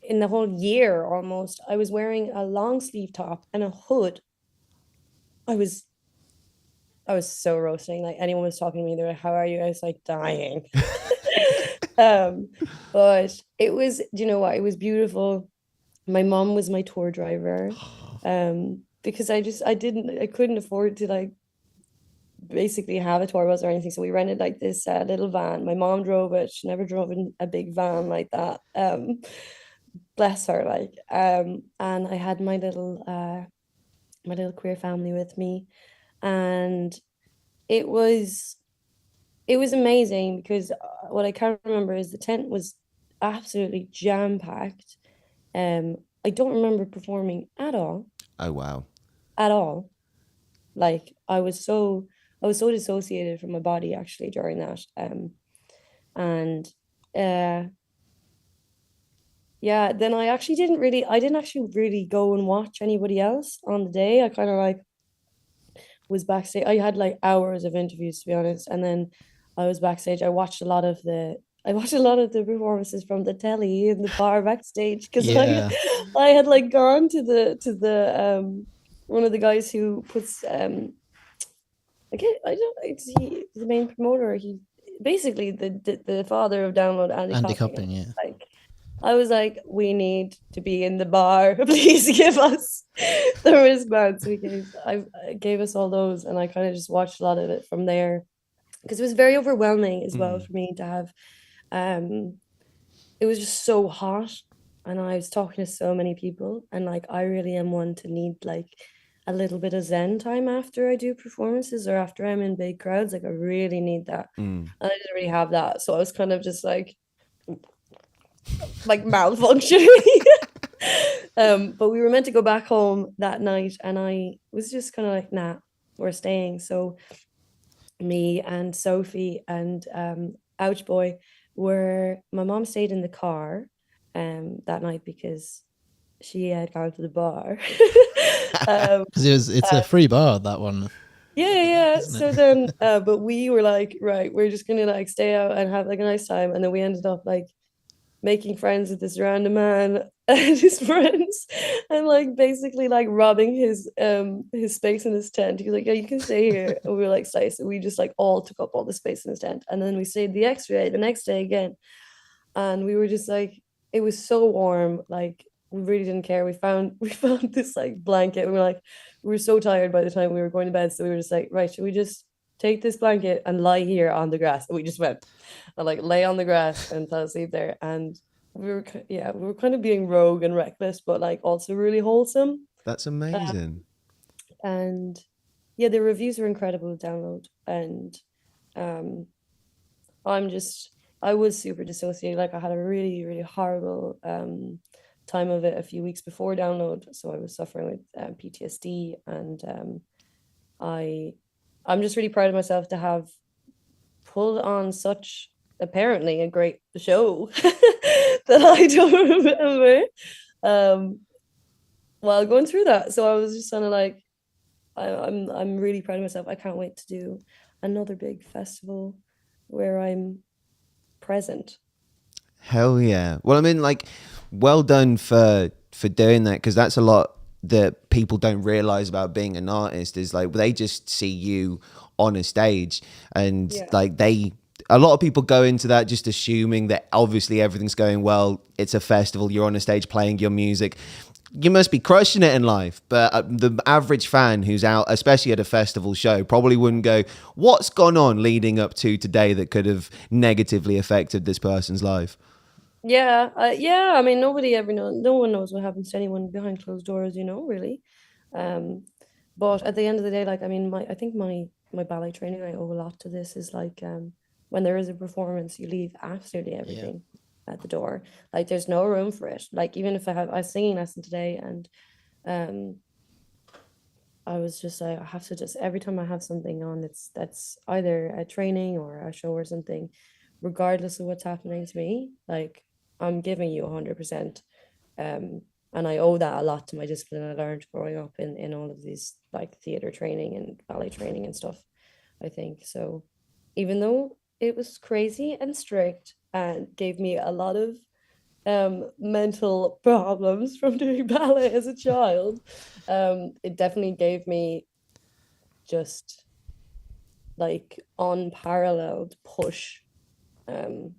in the whole year almost. I was wearing a long sleeve top and a hood. I was so roasting. Like anyone was talking to me, they're like, "How are you?" I was like dying. But it was, do you know what? It was beautiful. My mom was my tour driver. Because I couldn't afford to like basically have a tour bus or anything. So we rented like this little van. My mom drove it. She never drove in a big van like that. Bless her, like. And I had my little queer family with me, and it was amazing because what I can't remember is the tent was absolutely jam-packed. I don't remember performing at all.
Oh wow.
At all. Like I was so dissociated from my body actually during that. And yeah, then I didn't actually really go and watch anybody else on the day. I kind of like was backstage. I had like hours of interviews to be honest, and then I was backstage. I watched a lot of the performances from the telly in the bar backstage because I had like gone to the one of the guys who puts it's the main promoter. He basically the father of Download, Andy Copping.
Yeah.
Like I was like, we need to be in the bar. Please give us the wristbands. I gave us all those, and I kind of just watched a lot of it from there because it was very overwhelming as well for me to have. It was just so hot, and I was talking to so many people, and like I really am one to need like a little bit of zen time after I do performances or after I'm in big crowds. Like I really need that, and I didn't really have that, so I was kind of just like malfunctioning. But we were meant to go back home that night, and I was just kind of like, nah, we're staying. So me and Sophie and Ouch Boy my mom stayed in the car that night because she had gone to the bar.
Because it's a free bar, that one.
Yeah. So then but we were like, right, we're just gonna like stay out and have like a nice time, and then we ended up like making friends with this random man and his friends, and like basically like robbing his space in his tent. He was like, yeah, you can stay here. And we were like, stay. So we just like all took up all the space in his tent, and then we stayed the next day again, and we were just like, it was so warm, like we really didn't care. We found this like blanket, and we were so tired by the time we were going to bed, so we were just like, right, should we just take this blanket and lie here on the grass? And we just went and like lay on the grass and fell asleep there. And we were kind of being rogue and reckless, but like also really wholesome.
That's amazing.
And yeah, the reviews were incredible to Download, and I was super dissociated. Like I had a really, really horrible time of it a few weeks before Download, so I was suffering with PTSD, and I'm just really proud of myself to have pulled on such apparently a great show that I don't remember while going through that. So I was just kind of like, I'm really proud of myself. I can't wait to do another big festival where I'm present.
Hell yeah. Well, I mean, like, well done for doing that, because that's a lot that people don't realize about being an artist, is like they just see you on a stage, and like a lot of people go into that just assuming that obviously everything's going well, it's a festival, you're on a stage playing your music, you must be crushing it in life. But the average fan who's out, especially at a festival show, probably wouldn't go, what's gone on leading up to today that could have negatively affected this person's life?
Yeah. I mean, no one knows what happens to anyone behind closed doors, really. But at the end of the day, like, I mean, I think my ballet training, I owe a lot to this, is like, when there is a performance, you leave absolutely everything at the door. Like, there's no room for it. Like, even if I was singing lesson today, and I was just like, I have to just, every time I have something on that's either a training or a show or something, regardless of what's happening to me, like I'm giving you 100%. And I owe that a lot to my discipline I learned growing up in all of these like theater training and ballet training and stuff, I think. So even though it was crazy and strict and gave me a lot of mental problems from doing ballet as a child, it definitely gave me just like unparalleled push um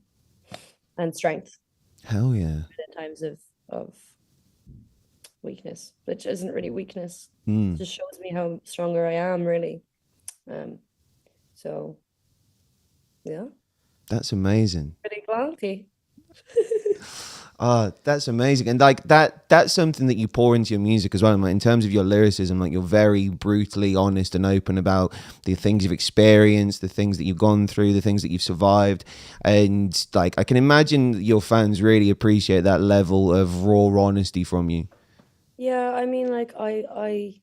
and strength
Hell yeah.
in times of weakness, which isn't really weakness.
Mm.
Just shows me how stronger I am, really. So yeah,
That's amazing.
pretty glanky.
That's amazing. And like that's something that you pour into your music as well. Like, in terms of your lyricism, like you're very brutally honest and open about the things you've experienced, the things that you've gone through, the things that you've survived. And like I can imagine your fans really appreciate that level of raw honesty from you.
Yeah, I mean, like I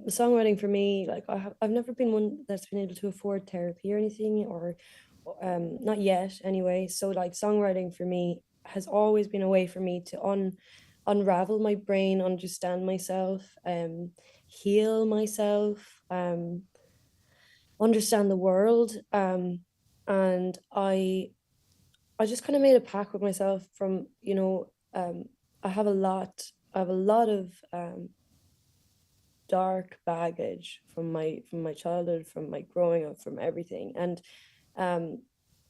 songwriting for me, like I've never been one that's been able to afford therapy or anything, or not yet anyway. So like songwriting for me has always been a way for me to unravel my brain, understand myself, heal myself, understand the world. And I just kind of made a pact with myself from, I have a lot of dark baggage from my childhood, from my growing up, from everything. And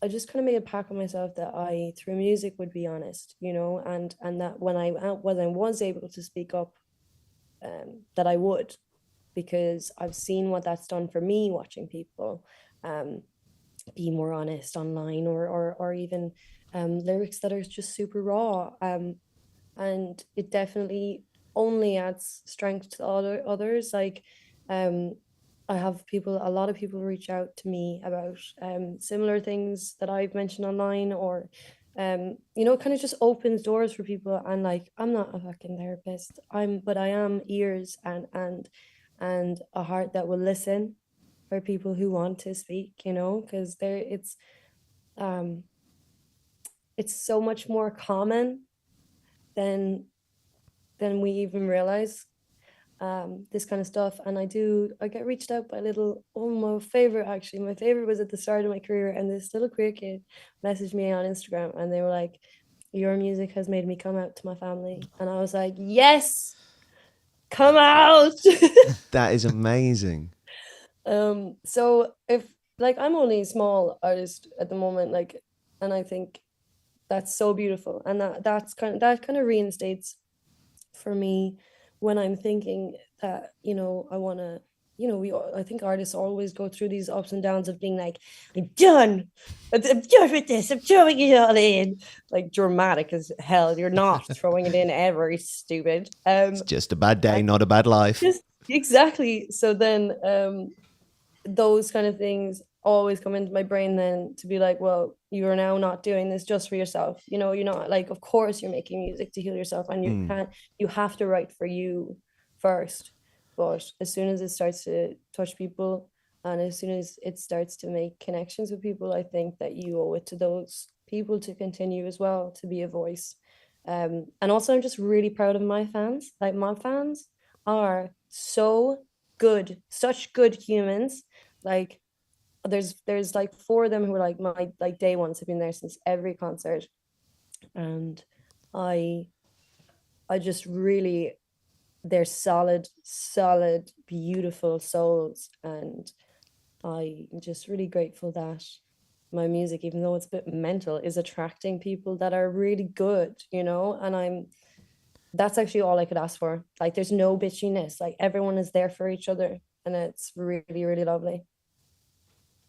I just kind of made a pact with myself that I, through music, would be honest, and that when I was able to speak up, that I would, because I've seen what that's done for me, watching people be more honest online, or even lyrics that are just super raw, and it definitely only adds strength to others. Like I have a lot of people reach out to me about similar things that I've mentioned online, or it kind of just opens doors for people. And like, I'm not a fucking therapist, but I am ears and a heart that will listen for people who want to speak, because um it's so much more common than we even realize, this kind of stuff. And I get reached out by my favorite was at the start of my career, and this little queer kid messaged me on Instagram, and they were like, your music has made me come out to my family. And I was like, yes, come out.
That is amazing.
So if, like, I'm only a small artist at the moment, like, and I think that's so beautiful, and that kind of reinstates for me when I'm thinking that, I want to, I think artists always go through these ups and downs of being like, I'm done with this, I'm throwing it all in, like dramatic as hell. You're not throwing it in ever, you stupid.
It's just a bad day, not a bad life.
Just exactly. So then those kind of things always come into my brain then, to be like, well, you are now not doing this just for yourself. You're not, like, of course you're making music to heal yourself, and you have to write for you first. But as soon as it starts to touch people, and as soon as it starts to make connections with people, I think that you owe it to those people to continue as well, to be a voice. And also, I'm just really proud of my fans. Like, my fans are so good, such good humans. Like, there's like 4 of them who are like my like day ones, have been there since every concert. And I just really, they're solid, beautiful souls. And I'm just really grateful that my music, even though it's a bit mental, is attracting people that are really good, and that's actually all I could ask for. Like, there's no bitchiness, like everyone is there for each other, and it's really, really lovely.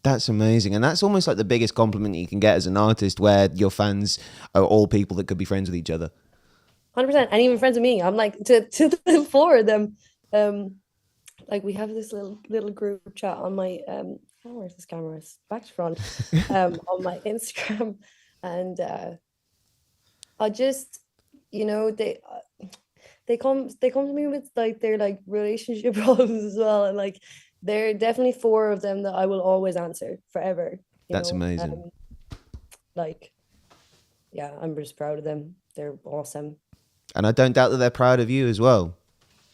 That's amazing. And that's almost like the biggest compliment you can get as an artist, where your fans are all people that could be friends with each other.
100%. And even friends with me. I'm like, to the 4 of them. Like, we have this little group chat on my where's this camera? It's back to front. On my Instagram. And I just, they come to me with like their like relationship problems as well, and like there are definitely four of them that I will always answer forever.
That's amazing.
Like, yeah, I'm just proud of them. They're awesome.
And I don't doubt that they're proud of you as well.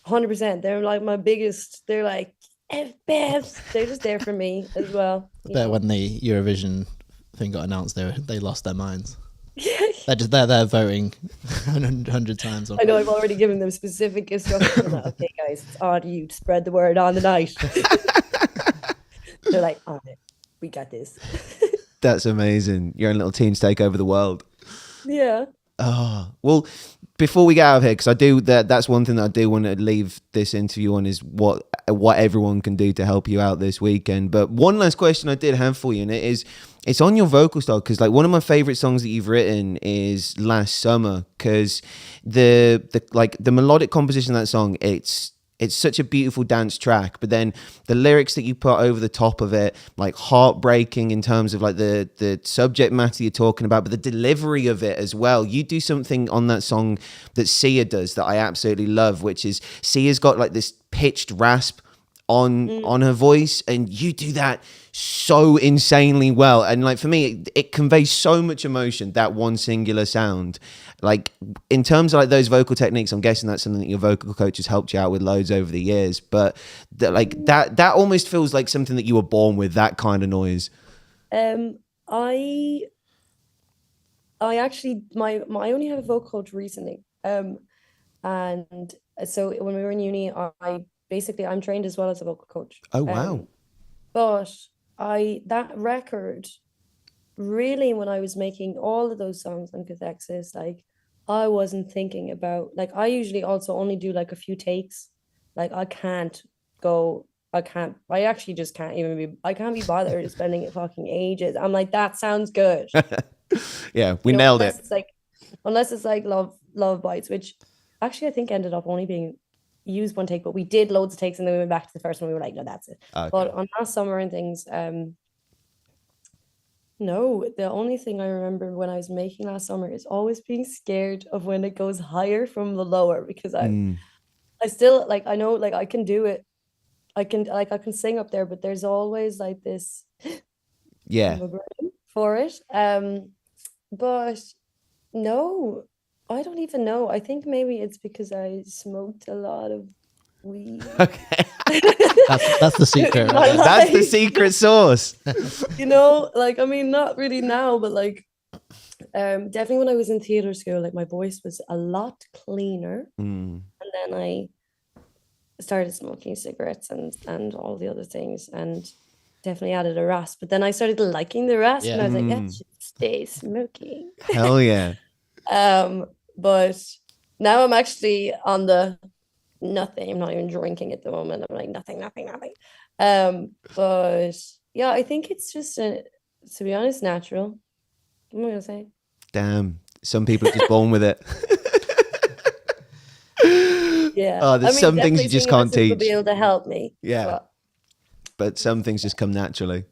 100%. They're like my biggest. They're like F-babs. They're just there for me as well.
I bet when the Eurovision thing got announced, they lost their minds. They're voting 100 times.
I know I've already given them specific instructions. Like, okay, guys, it's on you to spread the word on the night. They're like, on it. We got this.
That's amazing. Your own little teams take over the world.
Yeah.
Oh, well, before we get out of here, because I do that's one thing that I do want to leave this interview on, is what everyone can do to help you out this weekend. But one last question I did have for you, and it's on your vocal style, because like one of my favorite songs that you've written is Last Summer, because the melodic composition of that song, it's such a beautiful dance track, but then the lyrics that you put over the top of it, like heartbreaking in terms of like the subject matter you're talking about, but the delivery of it as well. You do something on that song that Sia does that I absolutely love, which is Sia's got like this pitched rasp on her voice, and you do that so insanely well. And like for me, it conveys so much emotion, that one singular sound. Like in terms of like those vocal techniques, I'm guessing that's something that your vocal coach has helped you out with loads over the years. But that almost feels like something that you were born with, that kind of noise.
I actually I only have a vocal coach recently. And so when we were in uni, I'm trained as well as a vocal coach.
Oh wow.
But that record, really, when I was making all of those songs on Cathexis, like I wasn't thinking about, like I usually also only do like a few takes. Like I actually just can't be bothered spending it fucking ages. I'm like, that sounds good.
Yeah, we nailed it.
Unless it's like Love Bites, which actually I think ended up only being used one take, but we did loads of takes and then we went back to the first one. We were like, no, that's it. Okay. But on Last Summer and things, no, the only thing I remember when I was making Last Summer is always being scared of when it goes higher from the lower, because I still like, I know like I can do it. I can sing up there, but there's always like this for it. But no, I don't even know. I think maybe it's because I smoked a lot of weed.
Okay.
That's the secret.
Right? That's the secret sauce.
You know, like, I mean, not really now, but like definitely when I was in theater school, like my voice was a lot cleaner. And then I started smoking cigarettes and all the other things, and definitely added a rasp. But then I started liking the rasp, and I was like, I should stay smoking.
Hell yeah.
But now I'm actually on the nothing. I'm not even drinking at the moment. I'm like nothing. But yeah, I think it's just to be honest, natural. What am I gonna say?
Damn, some people are just born with it.
Yeah.
Oh, there's some things you just can't teach.
Be able to help me.
Yeah. But some things just come naturally.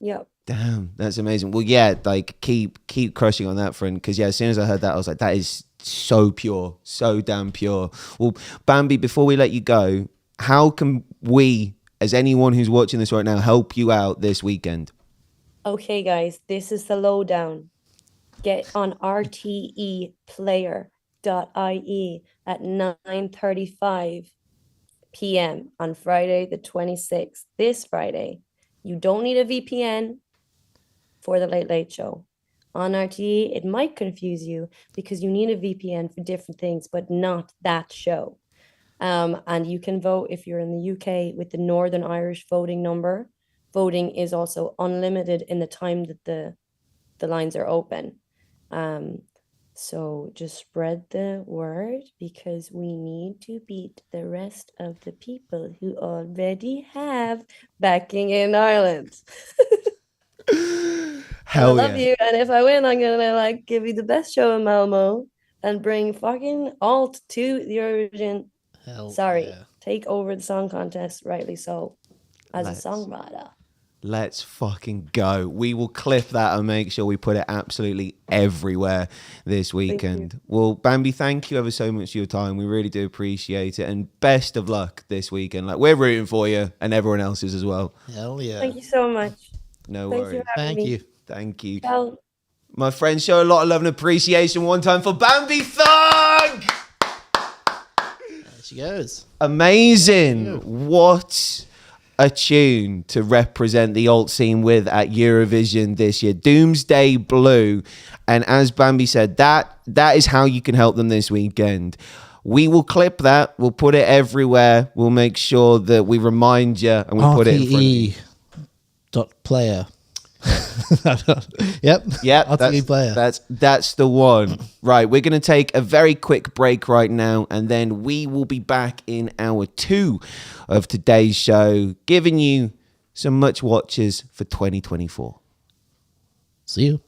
Yeah.
Damn, that's amazing. Well, yeah, like keep crushing on that front, because as soon as I heard that, I was like, that is so pure, so damn pure. Well, Bambie, before we let you go, how can we, as anyone who's watching this right now, help you out this weekend?
Okay, guys, this is the lowdown. Get on rteplayer.ie at 9:35 p.m. on Friday the 26th, this Friday. You don't need a VPN for the Late Late Show. On RTE, it might confuse you because you need a VPN for different things, but not that show. And you can vote if you're in the UK with the Northern Irish voting number. Voting is also unlimited in the time that the lines are open. So just spread the word, because we need to beat the rest of the people who already have backing in Ireland.
Hell
I love you, and if I win, I'm gonna like give you the best show in Malmo and bring fucking alt to the Eurovision. Take over the song contest, rightly so, as a songwriter.
Let's fucking go. We will clip that and make sure we put it absolutely everywhere this weekend. Well, Bambie, thank you ever so much for your time. We really do appreciate it. And best of luck this weekend. Like, we're rooting for you and everyone else is as well.
Hell yeah.
Thank you so much.
No worries. Thank you.
Well,
my friends, show a lot of love and appreciation one time for Bambie Thug.
There she goes.
Amazing. What a tune to represent the alt scene with at Eurovision this year. Doomsday Blue. And as Bambie said, that is how you can help them this weekend. We will clip that. We'll put it everywhere. We'll make sure that we remind you and we put it in front of you.
RTE.player. Yep.
RTE
player.
That's the one. Right, we're going to take a very quick break right now, and then we will be back in hour 2 of today's show, giving you some much watches for 2024.
See you.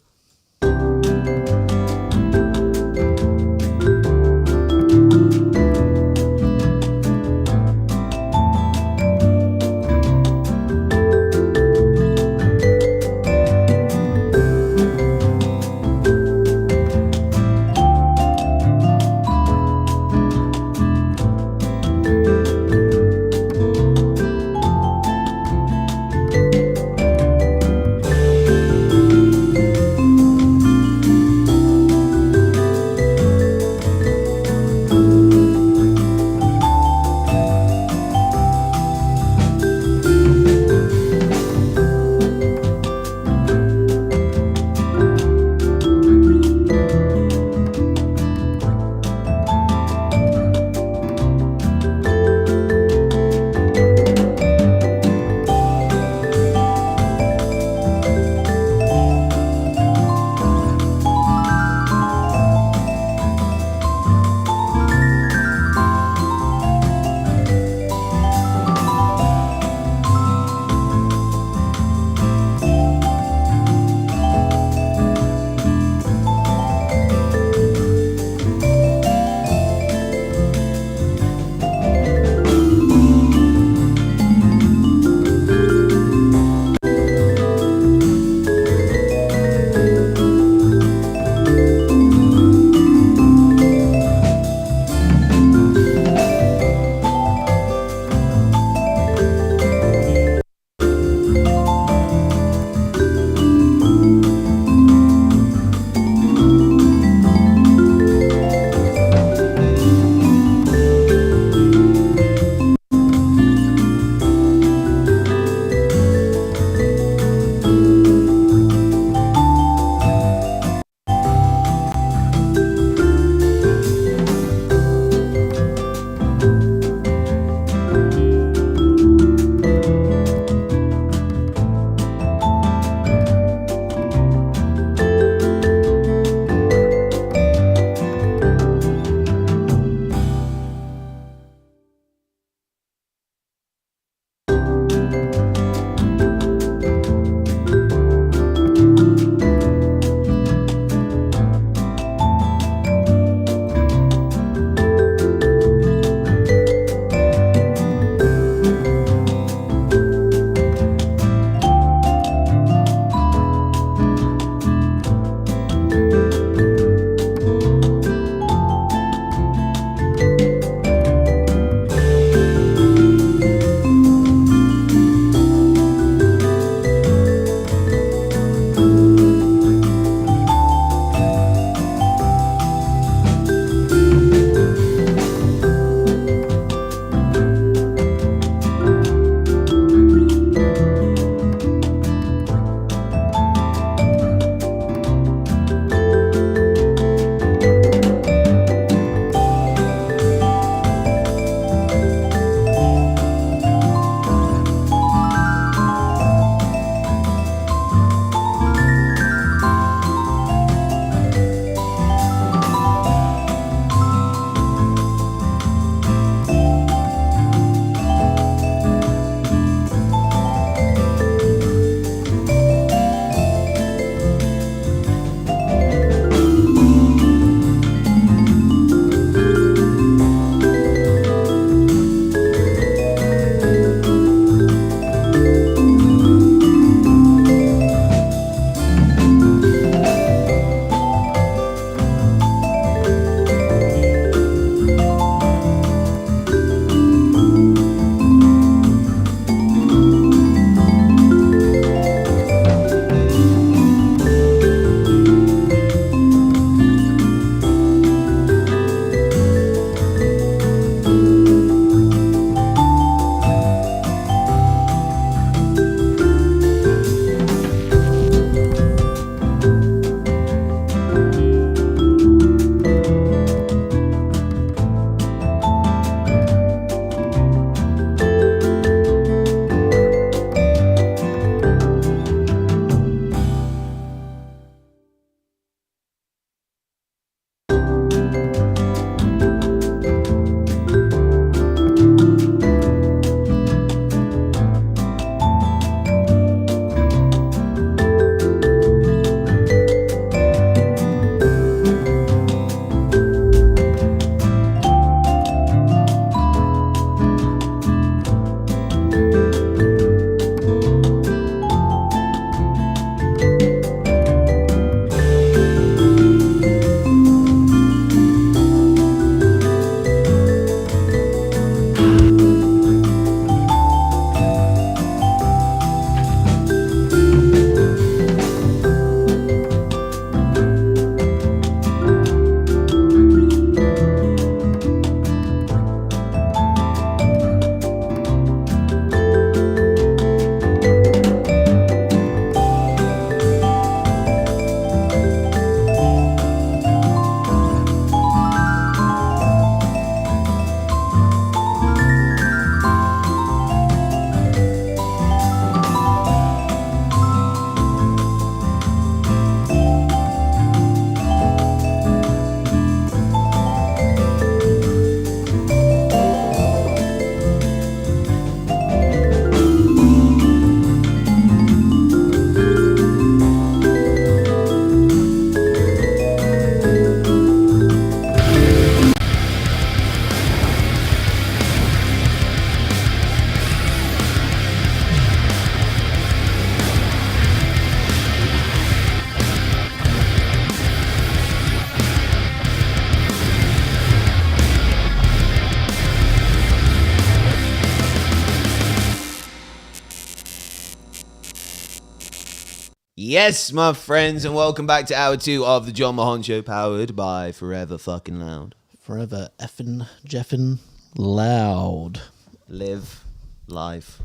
Yes, my friends, and welcome back to hour 2 of the Jon Mahon Show, powered by Forever Fucking Loud.
Forever effing jeffing loud.
Live, life,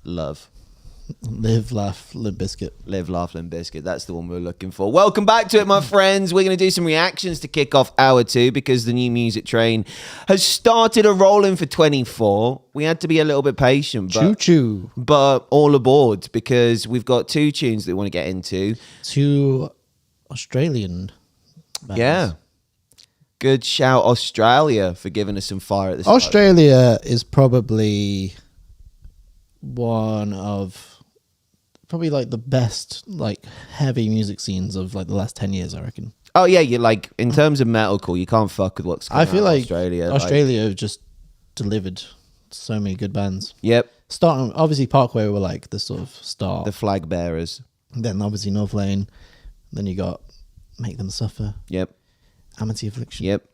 love.
Live, laugh, Limp Bizkit.
Live, laugh, Limp Bizkit. That's the one we're looking for. Welcome back to it, my friends. We're going to do some reactions to kick off hour 2 because the new music train has started a rolling for 24. We had to be a little bit patient.
Choo-choo.
But all aboard because we've got 2 tunes that we want to get into.
2 Australian bands.
Yeah. Good shout, Australia, for giving us some fire at the start.
Australia is probably one of like the best like heavy music scenes of like the last 10 years, I reckon.
Oh yeah, you're like in terms of metalcore, you can't fuck with what's going
I feel
on in
like Australia just delivered so many good bands.
Yep.
Starting obviously Parkway were like the sort of start.
The flag bearers.
Then obviously North Lane. Then you got Make Them Suffer.
Yep.
Amity Affliction.
Yep.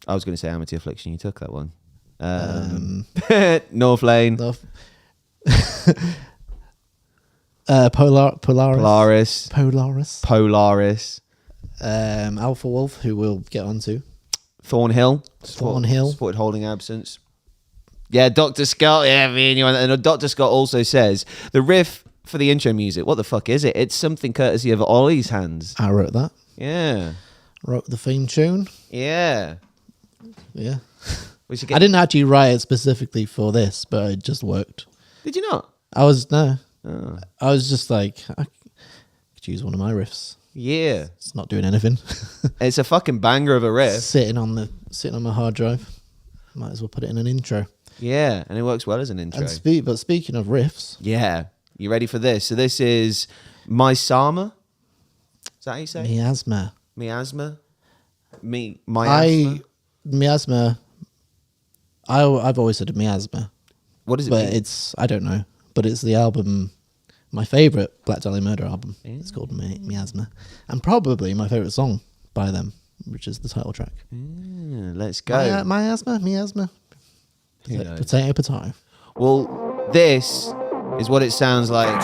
I was going to say Amity Affliction. You took that one. North Lane.
Polaris. Alpha Wolf, who we'll get onto.
Thornhill.
Supported
holding absence. Yeah, Dr. Scott. Yeah, me and you. And Dr. Scott also says the riff for the intro music. What the fuck is it? It's something courtesy of Ollie's hands.
I wrote that.
Yeah.
Wrote the theme tune.
Yeah.
Yeah.
I
didn't actually write it specifically for this, but it just worked.
Did you not?
I was just like, I could use one of my riffs.
Yeah.
It's not doing anything.
It's a fucking banger of a riff.
Sitting on my hard drive. Might as well put it in an intro.
Yeah, and it works well as an intro.
But speaking of riffs.
Yeah. You ready for this? So this is Miasma. Is that how you say it? Miasma.
Miasma. I've always said miasma.
What is it?
But it's, I don't know. But it's the album, my favourite Black Dahlia Murder album. Yeah. It's called Miasma. And probably my favourite song by them, which is the title track.
Let's go.
Miasma. Potato.
Well, this is what it sounds like.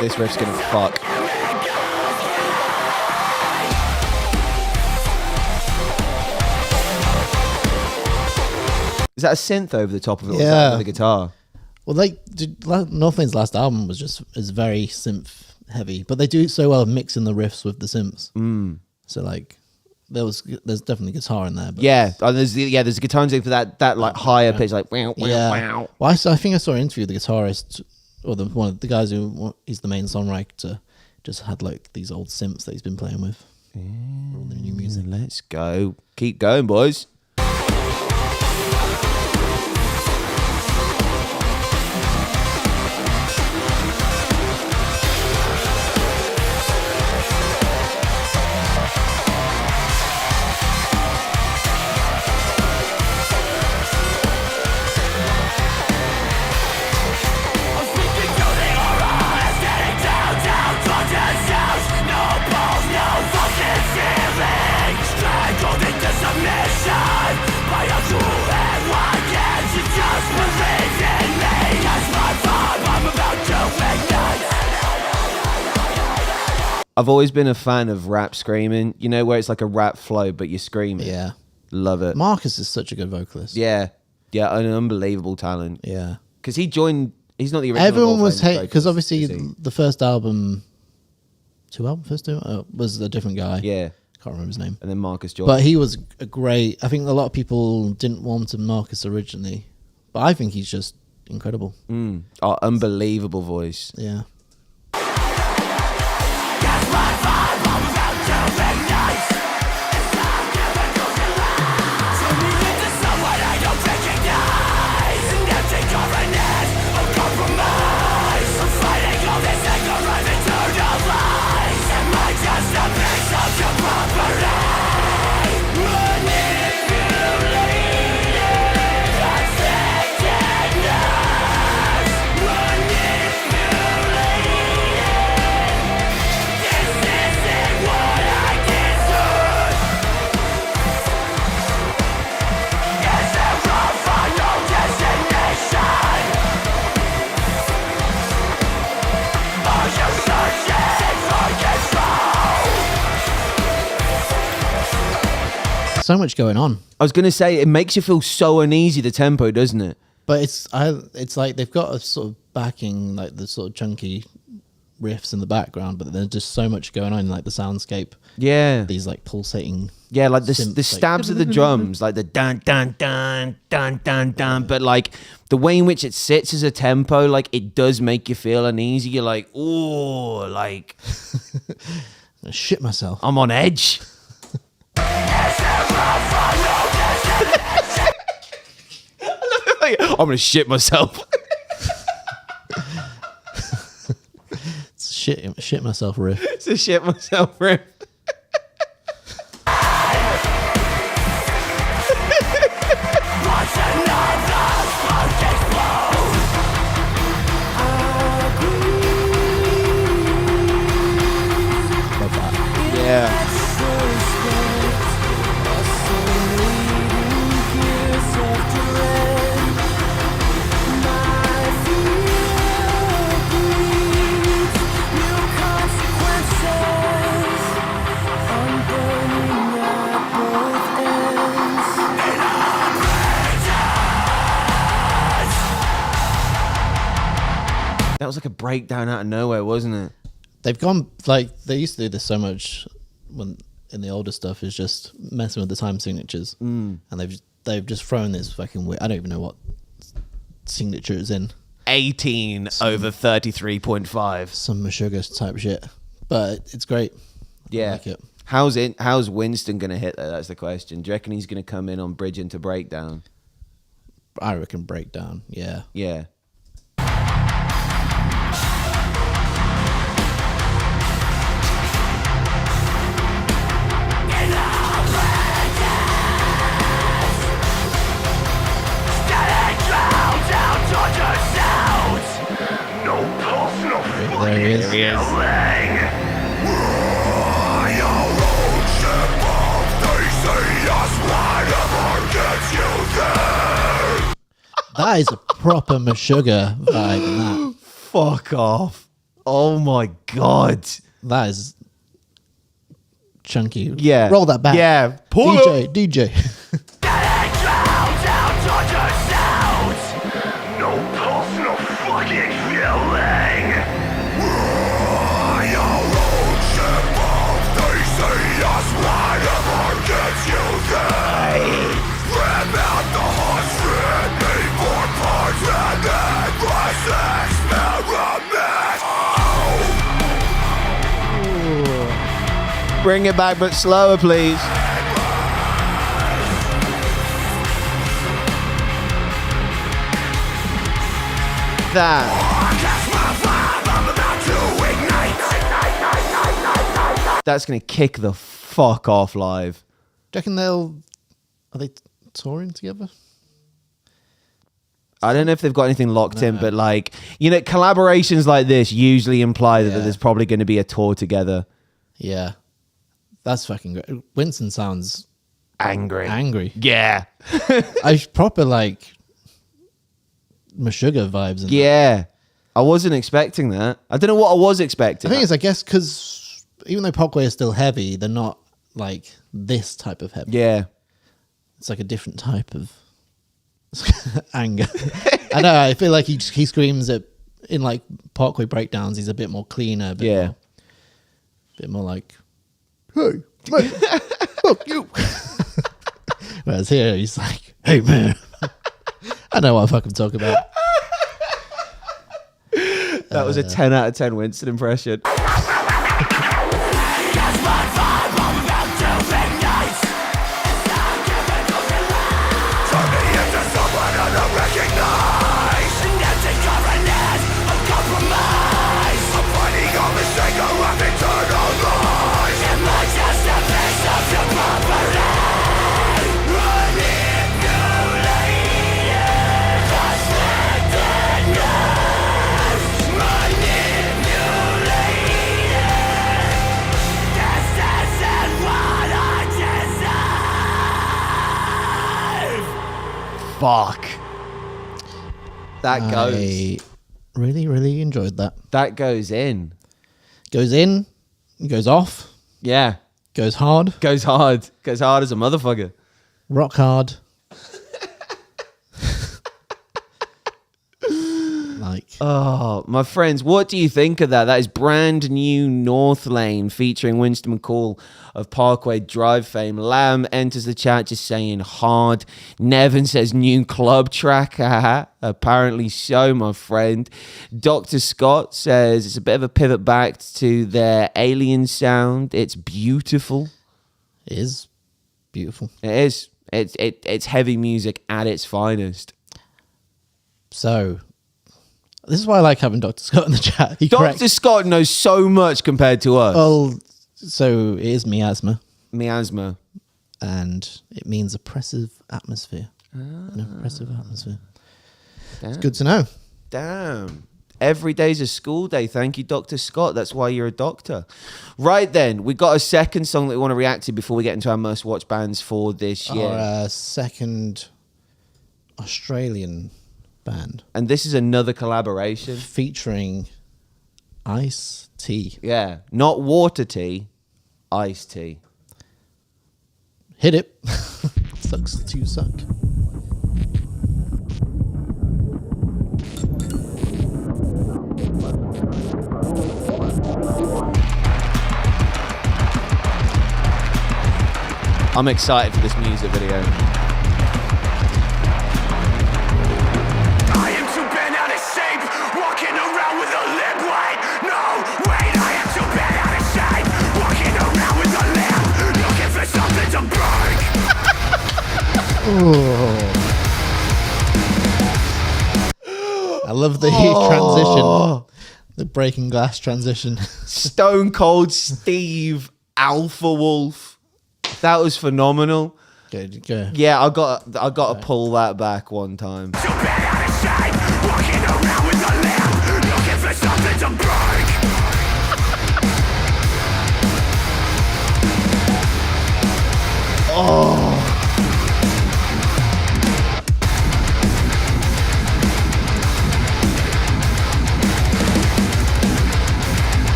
This riff's gonna fuck. Is that a synth over the top of it? Or is that another guitar?
Well, like Northlane's last album is very synth heavy, but they do so well mixing the riffs with the synths. So like, there's definitely guitar in there. But
there's a guitar in there for that like higher pitch, like wow.
Well, I think I saw an interview with the guitarist. Or one of the guys who he's the main songwriter, just had like these old synths that he's been playing with. All the new music.
Let's go. Keep going, boys. I've always been a fan of rap screaming. You know, where it's like a rap flow, but you're screaming.
Yeah.
Love it.
Marcus is such a good vocalist.
Yeah. Yeah, an unbelievable talent.
Yeah.
Because he joined, he's not the original.
Everyone was hating, because obviously the first album, was a different guy.
Yeah.
Can't remember his name.
And then Marcus joined.
But he was a great, I think a lot of people didn't want Marcus originally, but I think he's just incredible.
Unbelievable voice.
Yeah. so much going on.
I was going to say, it makes you feel so uneasy, the tempo, doesn't it?
But it's like they've got a sort of backing, like the sort of chunky riffs in the background, but there's just so much going on, like the soundscape.
Yeah.
These like pulsating.
Yeah, like the
synths,
stabs of the drums, like the dun dun dun dun dun dun. But like the way in which it sits as a tempo, like it does make you feel uneasy. You're like, oh, like
I shit myself.
I'm on edge. I'm gonna shit myself.
It's shit myself riff.
It's a shit myself riff. Yeah. That was like a breakdown out of nowhere, wasn't it?
They've gone, like, they used to do this so much when in the older stuff, is just messing with the time signatures. And they've just thrown this fucking weird, I don't even know what signature it's in.
18 over 33.5.
Some Meshuggah type shit. But it's great.
Yeah.
I like it.
How's Winston going to hit that? That's the question. Do you reckon he's going to come in on bridge into breakdown?
I reckon breakdown, yeah.
Yeah.
There he is.
There he is.
That is a proper Meshuggah vibe in that.
Fuck off. Oh my God.
That is chunky.
Yeah.
Roll that back.
Yeah. Pull
DJ.
No pulse, no fucking feeling. Your own ship of they say us whatever gets you there. Rip out the heart, strip me for parts and then press experiment.
Bring it back, but slower, please. That's going to kick the fuck off live.
Do you reckon are they touring together?
I don't know if they've got anything locked in, but like, you know, collaborations like this usually imply that there's probably going to be a tour together.
Yeah. That's fucking great. Winston sounds
Angry. Yeah.
I proper like Meshuggah vibes.
Yeah. I wasn't expecting that. I don't know what I was expecting.
The thing is, I guess, because even though Parkway is still heavy, they're not like this type of heavy.
Yeah.
It's like a different type of anger. I know. I feel like he screams it in like Parkway breakdowns. He's a bit more cleaner. A bit more like, hey, mate, fuck you. Whereas here he's like, hey man, I know what I fucking talk about.
That was a 10 out of 10 Winston impression. Fuck. That goes.
I really, really enjoyed that.
That goes in.
Goes in, goes off,
Yeah.
Goes hard.
Goes hard. Goes hard as a motherfucker.
Rock hard.
Oh, my friends, what do you think of that? That is brand new North Lane featuring Winston McCall of Parkway Drive fame. Lamb enters the chat just saying hard. Nevin says new club track. Apparently so, my friend. Dr. Scott says it's a bit of a pivot back to their alien sound. It's beautiful.
It is beautiful.
It is. It's heavy music at its finest.
So... this is why I like having Dr. Scott in the chat.
Dr. Scott knows so much compared to us.
Well, so it is miasma.
Miasma.
And it means oppressive atmosphere. An oppressive atmosphere.
Damn.
It's good to know.
Damn. Every day's a school day. Thank you, Dr. Scott. That's why you're a doctor. Right then, we got a second song that we want to react to before we get into our most watched bands for this year.
Our second Australian band.
And this is another collaboration.
Featuring Ice-T.
Yeah. Not water tea, iced tea.
Hit it. Sucks to suck.
I'm excited for this music video.
I am too bent out of shape, walking around with a limp. Wait, no, wait, I am too bent out of shape, walking around with a limp, looking for something to break.
I love the transition. The breaking glass transition.
Stone Cold Steve Alpha Wolf. That was phenomenal.
Good, go.
Yeah, I got to pull that back one time.
Too bent out of shape, walking around with a limp, looking for something to break.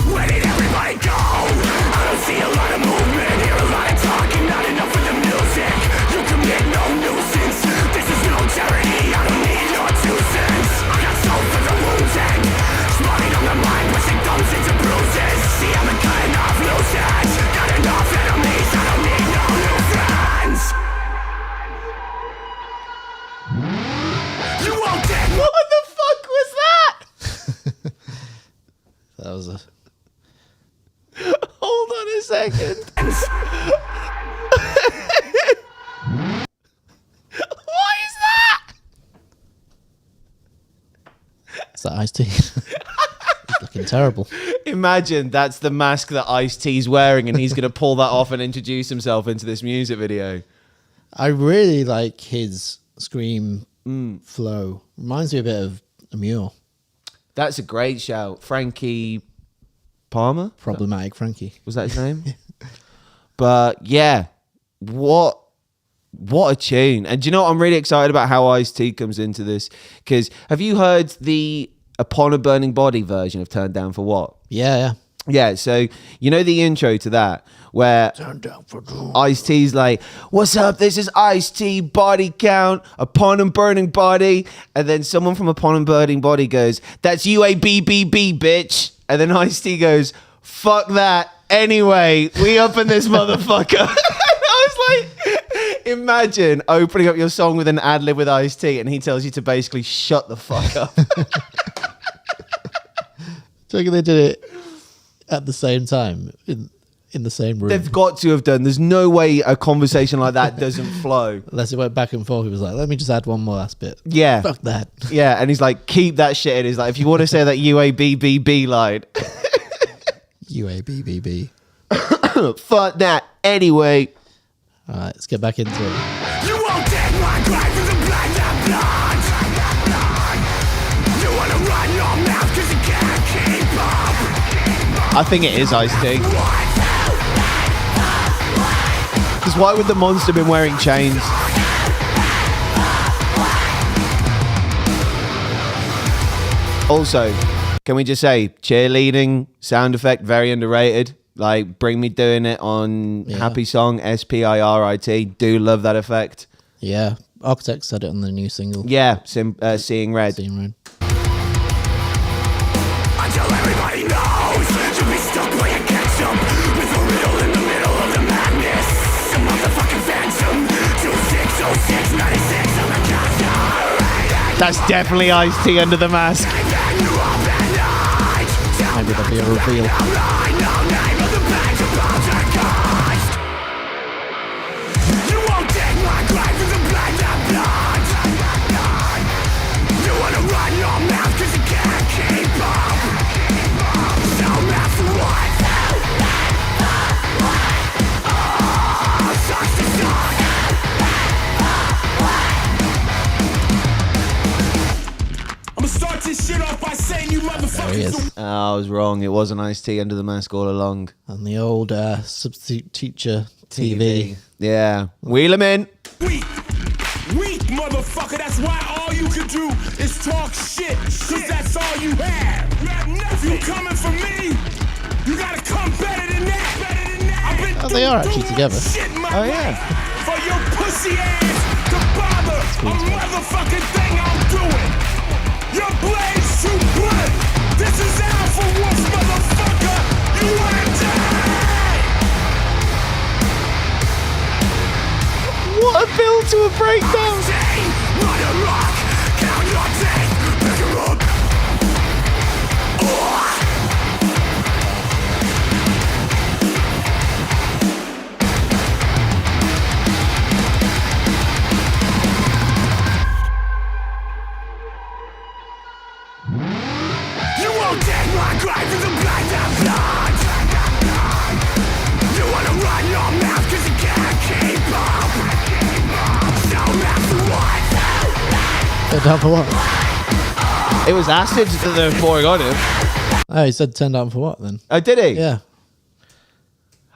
Where did everybody go? I don't see a lot of movement, hear a lot of talking, not enough of the music. You commit no nuisance, this is no charity, I don't need your 2 cents. I got soul for the wounded, spotting on the mind, pushing thumbs into bruises. See, I'm cutting off loose ends, cutting off enemies, I don't need no new friends. You won't get
What the fuck was that?
That was a...
Hold on a second. What is that?
Is that Ice-T? He's looking terrible.
Imagine that's the mask that Ice-T's wearing and he's going to pull that off and introduce himself into this music video.
I really like his scream flow. Reminds me a bit of Amur.
That's a great shout. Frankie Palmer?
Problematic Frankie.
Was that his name? But yeah, what a tune. And do you know what? I'm really excited about how Ice-T comes into this. Because have you heard the Upon a Burning Body version of Turned Down for What?
Yeah.
Yeah, so you know the intro to that where Ice-T's like, what's up, this is Ice-T, body count, Upon a Burning Body. And then someone from Upon a Burning Body goes, that's UABBB, bitch. And then Ice-T goes, fuck that. Anyway, we up in this motherfucker. I was like, imagine opening up your song with an ad-lib with Ice-T and he tells you to basically shut the fuck up.
Do you reckon they did it at the same time in the same room?
They've got to have done. There's no way a conversation like that doesn't flow.
Unless it went back and forth. He was like, let me just add one more last bit.
Yeah.
Fuck that.
Yeah, and he's like, keep that shit in. He's like, if you want to say that UABBB line,
UABBB.
fuck that. Anyway.
All right, let's get back into it.
You won't take my grave with a blind blood. You wanna run your mouth cause you can't keep up.
I think it is Ice-T. Because why would the monster been wearing chains? Also, can we just say, cheerleading sound effect, very underrated. Like, Bring Me doing it on Happy Song, SPIRIT. Do love that effect.
Yeah. Architect said it on the new single.
Yeah, Seeing Red.
Seeing Red.
Until everybody knows to be stuck by a ketchup with a riddle in the middle of the madness. A motherfucking phantom. 2606 96 on the counter.
That's definitely Ice-T Under the Mask.
Maybe there'll be a reveal.
You won't take my grave with a blade of blood. You wanna run your mouth 'cause you can't keep up. No matter what. Oh, sucks to suck. I'ma start this shit off by saying you
There he is.
motherfuckers.
Oh, I was wrong. It wasn't Ice-T Under the Mask all along.
On the old substitute teacher TV.
Yeah. Wheel him in.
Weak, motherfucker. That's why all you can do is talk shit. 'Cause that's all you have. If you coming for me, you gotta come better than that. I've been
Oh, they are
through
actually
too
together.
much shit in my
Oh, yeah.
life for your pussy ass to bother a motherfucking thing I'm doing. Your blade's too blunt. This is Alpha Wolf, motherfucker. You wanna die?
What a build to a breakdown.
Mother rock, count your teeth, pick her up. You won't take my grave with a blade of blood. You wanna run your mouth 'cause you can't keep up. No matter what.
Turned down for what?
It was acid that they were pouring on him.
Oh, he said turned down for what then?
Oh, did he?
Yeah.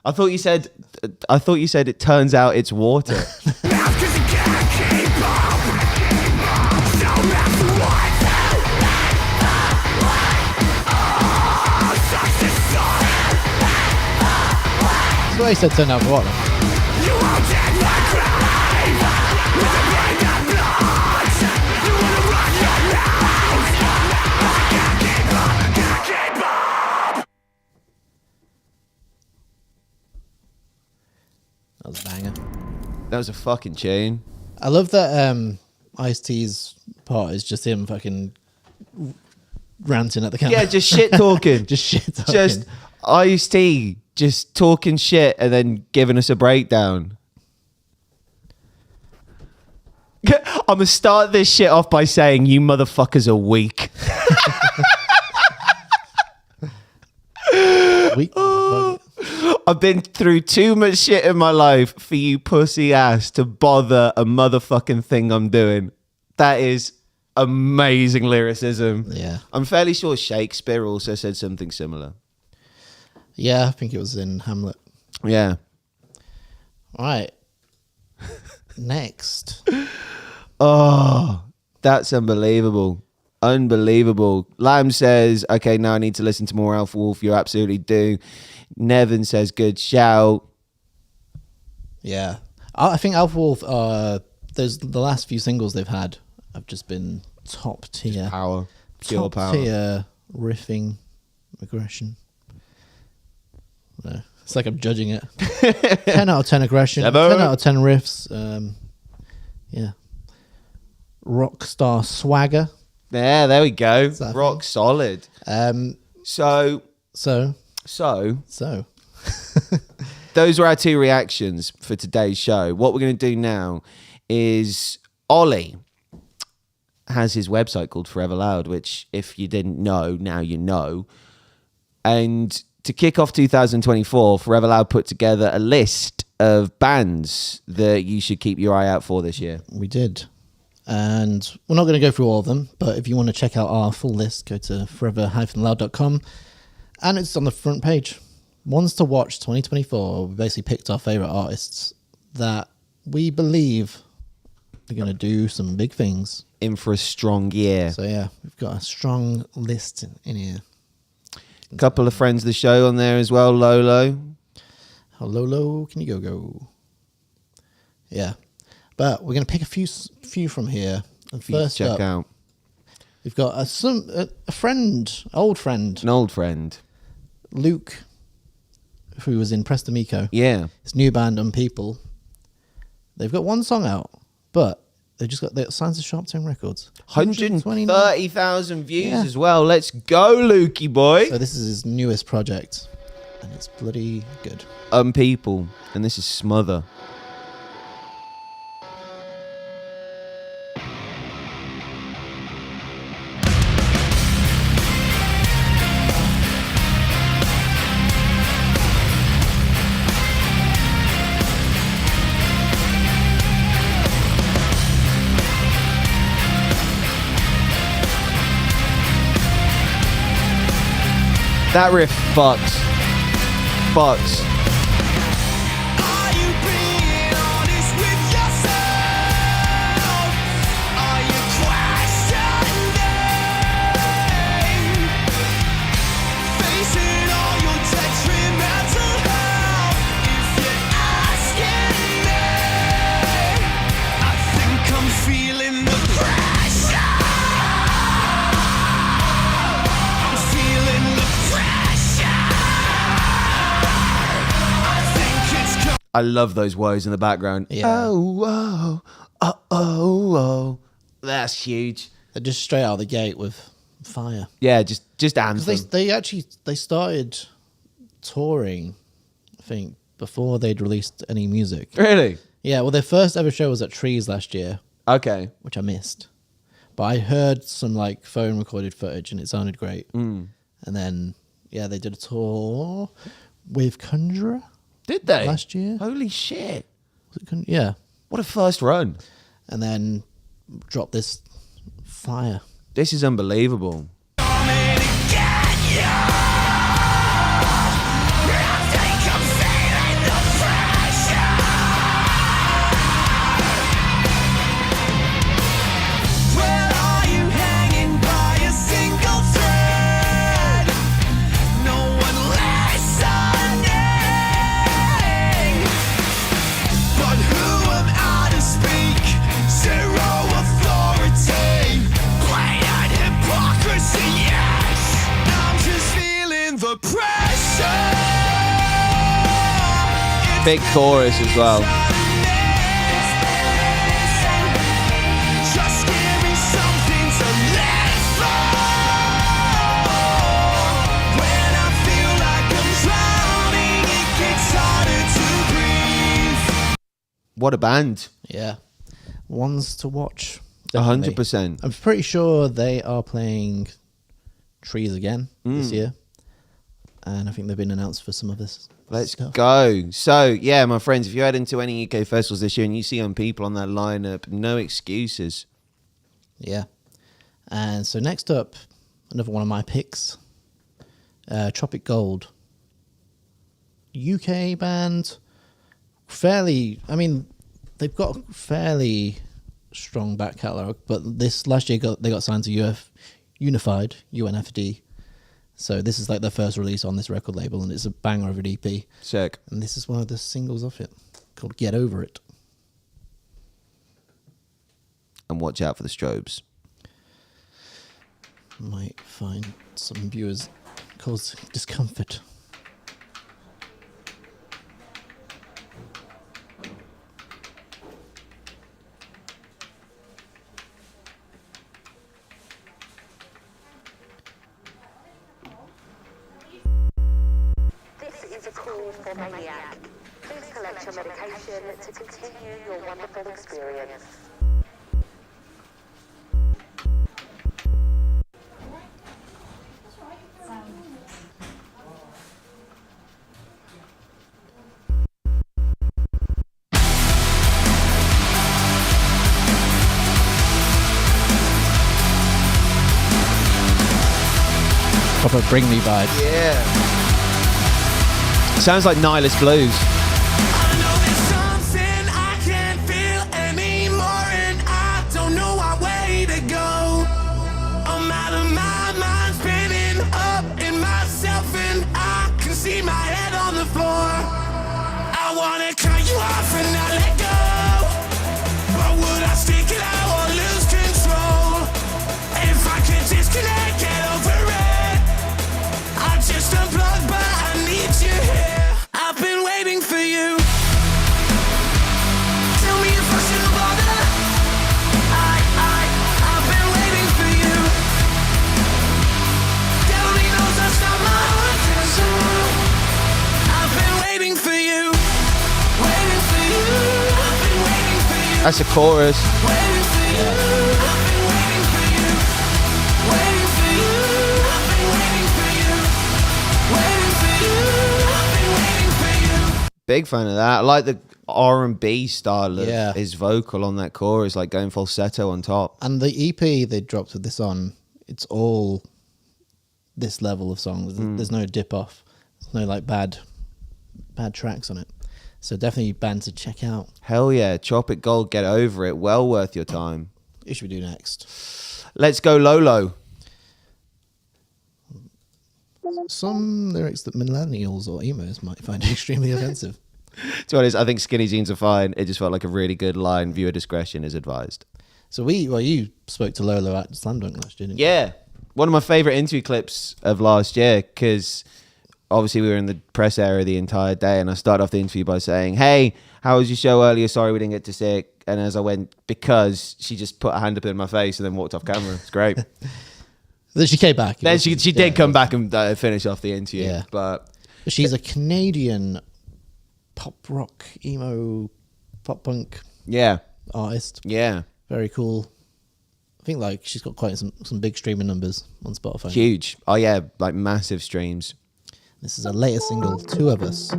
I thought you said it turns out it's water.
Mouth 'cause you can't keep up. No matter what. Oh, sucks to suck.
That's what he said turned down for what then?
You won't take my grave with a brain of blood. You wanna run your mouth. Can't keep up, can't keep up.
That was a banger.
That was a fucking tune.
I love that Ice-T's part is just him fucking ranting at the camera.
Yeah, just shit talking.
just shit talking.
Just Ice-T just talking shit and then giving us a breakdown. I'm gonna start this shit off by saying you motherfuckers are weak.
Weak motherfucker.
I've been through too much shit in my life for you pussy ass to bother a motherfucking thing I'm doing. That is amazing lyricism.
Yeah.
I'm fairly sure Shakespeare also said something similar.
Yeah, I think it was in Hamlet.
Yeah.
All right. Next.
Oh, that's unbelievable. Unbelievable. Lamb says, okay, now I need to listen to more Alpha Wolf. You absolutely do. Nevin says, good shout.
Yeah. I think Alpha Wolf, the last few singles they've had have just been top tier.
Power. Pure
Top
power.
tier riffing aggression. No, it's like I'm judging it. 10 out of 10 aggression.
Seven.
10 out of 10 riffs. Yeah. Rockstar swagger.
Yeah, there we go.
that
Rock solid. So those were our two reactions for today's show. What we're going to do now is Ollie has his website called Forever Loud, which if you didn't know, now you know. And to kick off 2024, Forever Loud put together a list of bands that you should keep your eye out for this year.
We did. And we're not going to go through all of them, but if you want to check out our full list, go to forever-loud.com. And it's on the front page. Ones to watch 2024. We basically picked our favourite artists that we believe they're going to do some big things.
In for a strong year.
So yeah, we've got a strong list in here.
A couple of friends of the show on there as well. Lolo.
How low can you go? Yeah, but we're going to pick a few from here. And first
check
up,
out.
we've got a friend, old friend,
An old friend.
Luke, who was in Preston Miko.
Yeah.
His new band, People. They've got one song out, but they signed to Sharptone Records.
130,000 views as well. Let's go, Lukey boy.
So this is his newest project, and it's bloody good.
People, and this is Smother. That riff fucks. Fucks.
Are you being honest with yourself? Are you questioning? Facing all your detrimental health. If you're asking me, I think I'm feeling the pressure. I'm feeling the
I love those woes in the background.
Yeah.
Oh. That's huge.
They're just straight out of the gate with fire.
Yeah, just anthem.
Because they started touring, I think, before they'd released any music.
Really?
Yeah, well, their first ever show was at Trees last year,
Okay.
which I missed. But I heard some like phone recorded footage and it sounded great. And then, yeah, they did a tour with Conjurer.
Did they?
Last year.
Holy shit.
Was it yeah.
What a first run.
And then dropped this fire.
This is unbelievable. Big chorus as well.
Just give me something to live for. When I feel like I'm drowning, it gets harder to breathe.
What a band.
Yeah. Ones to watch. Definitely.
100%.
I'm pretty sure they are playing Trees again this year. And I think they've been announced for some of this.
Let's go. So, yeah, my friends, if you head into any UK festivals this year and you see People on that lineup, no excuses.
Yeah. And so next up, another one of my picks, Tropic Gold. UK band, they've got a fairly strong back catalogue, but this last year they got signed to Unified, UNFD. So this is like their first release on this record label, and it's a banger of an EP.
Sick.
And this is one of the singles off it, called Get Over It.
And watch out for the strobes.
Might find some viewers cause discomfort.
For Maniac. Please collect your medication to continue your wonderful experience.
Proper Bring Me vibes.
Yeah. Sounds like Nihilist Blues.
I know there's something
That's a chorus. Big fan of that. I like the R&B style of his vocal on that chorus, like going falsetto on top.
And the EP they dropped with this on, it's all this level of songs. There's no dip off. There's no like bad tracks on it. So definitely a band to check out.
Hell yeah. Chop It Gold, Get Over It. Well worth your time.
What should we do next?
Let's go Lolo.
Some lyrics that millennials or emos might find extremely offensive.
To be honest, I think skinny jeans are fine. It just felt like a really good line. Viewer discretion is advised.
So you spoke to Lolo at Slam Dunk last year, didn't you?
Yeah. One of my favourite interview clips of last year, because obviously we were in the press area the entire day, and I started off the interview by saying, hey, how was your show earlier? Sorry we didn't get to see it. And as I went, because she just put a hand up in my face and then walked off camera. It's great.
Then she came back.
Then she did come back and finish off the interview.
Yeah.
But
she's a Canadian pop rock, emo, pop punk artist.
Yeah.
Very cool. I think like she's got quite some big streaming numbers on Spotify.
Huge. Oh yeah, like massive streams.
This is her latest single, Two of Us.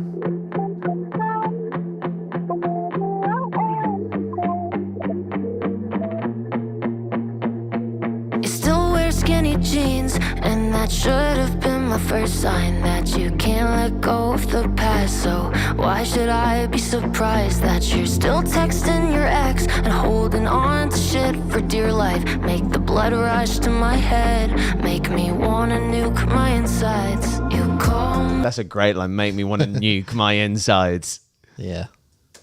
You still wear skinny jeans, and that should have been my first sign that you can't let go of the past. So why should I be surprised that you're still texting your ex and holding on to shit for dear life? Make the blood rush to my head, make me wanna nuke my insides. You call me,
That's a great line. Make me want to nuke my insides.
Yeah.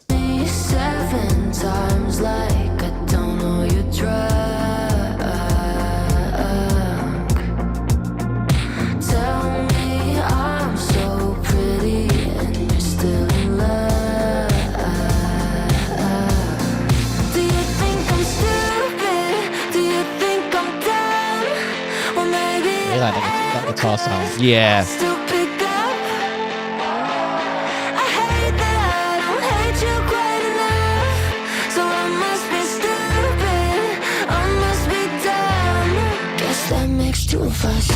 7 times like I don't know you drunk. Tell me I'm so pretty and you're still in love. Do you think I'm stupid? Do you think I'm dumb? Well, maybe
I like that guitar sound.
Yeah.
still pick up. I hate that I don't hate you quite enough. So I must be stupid, I must be dumb. Guess that makes two of us.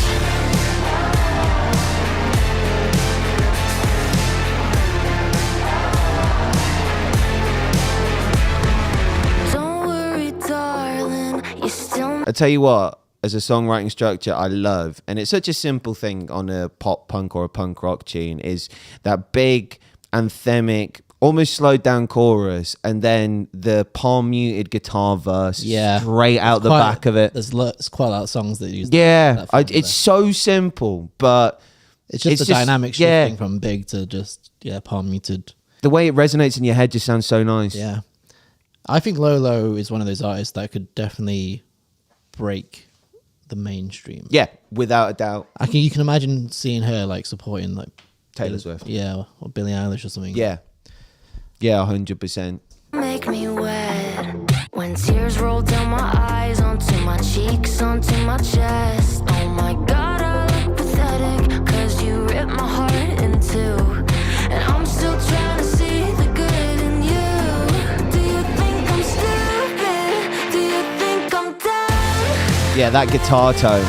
Don't worry, darling, you still
I tell you what, as a songwriting structure, I love, and it's such a simple thing on a pop punk or a punk rock tune, is that big anthemic, almost slowed down chorus, and then the palm muted guitar verse straight out the back of it.
There's quite a lot of songs that use
It's so simple, but
it's just the dynamic shifting from big to just palm muted.
The way it resonates in your head just sounds so nice.
Yeah. I think Lolo is one of those artists that could definitely break the mainstream.
Yeah, without a doubt.
You can imagine seeing her like supporting like
Taylor Swift.
Yeah, or Billie Eilish or something.
Yeah. Yeah, 100%.
make me wet when tears roll down my eyes, onto my cheeks, onto my chest. Oh my god, I look pathetic, cause you ripped my heart in two, and I'm still trying to see the good in you. Do you think I'm stupid? Do you think I'm dumb?
Yeah, that guitar tone.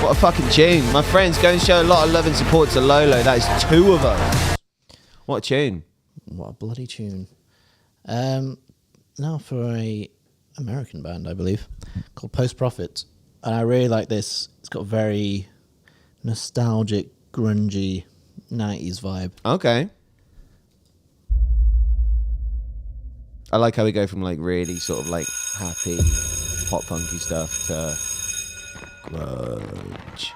What a fucking tune. My friends, go and show a lot of love and support to Lolo. That is two of us. What a tune.
What a bloody tune. Now for a American band, I believe, called Post Profit. And I really like this. It's got a very nostalgic, grungy 90s vibe.
Okay. I like how we go from like really sort of like happy pop punky stuff to grunge.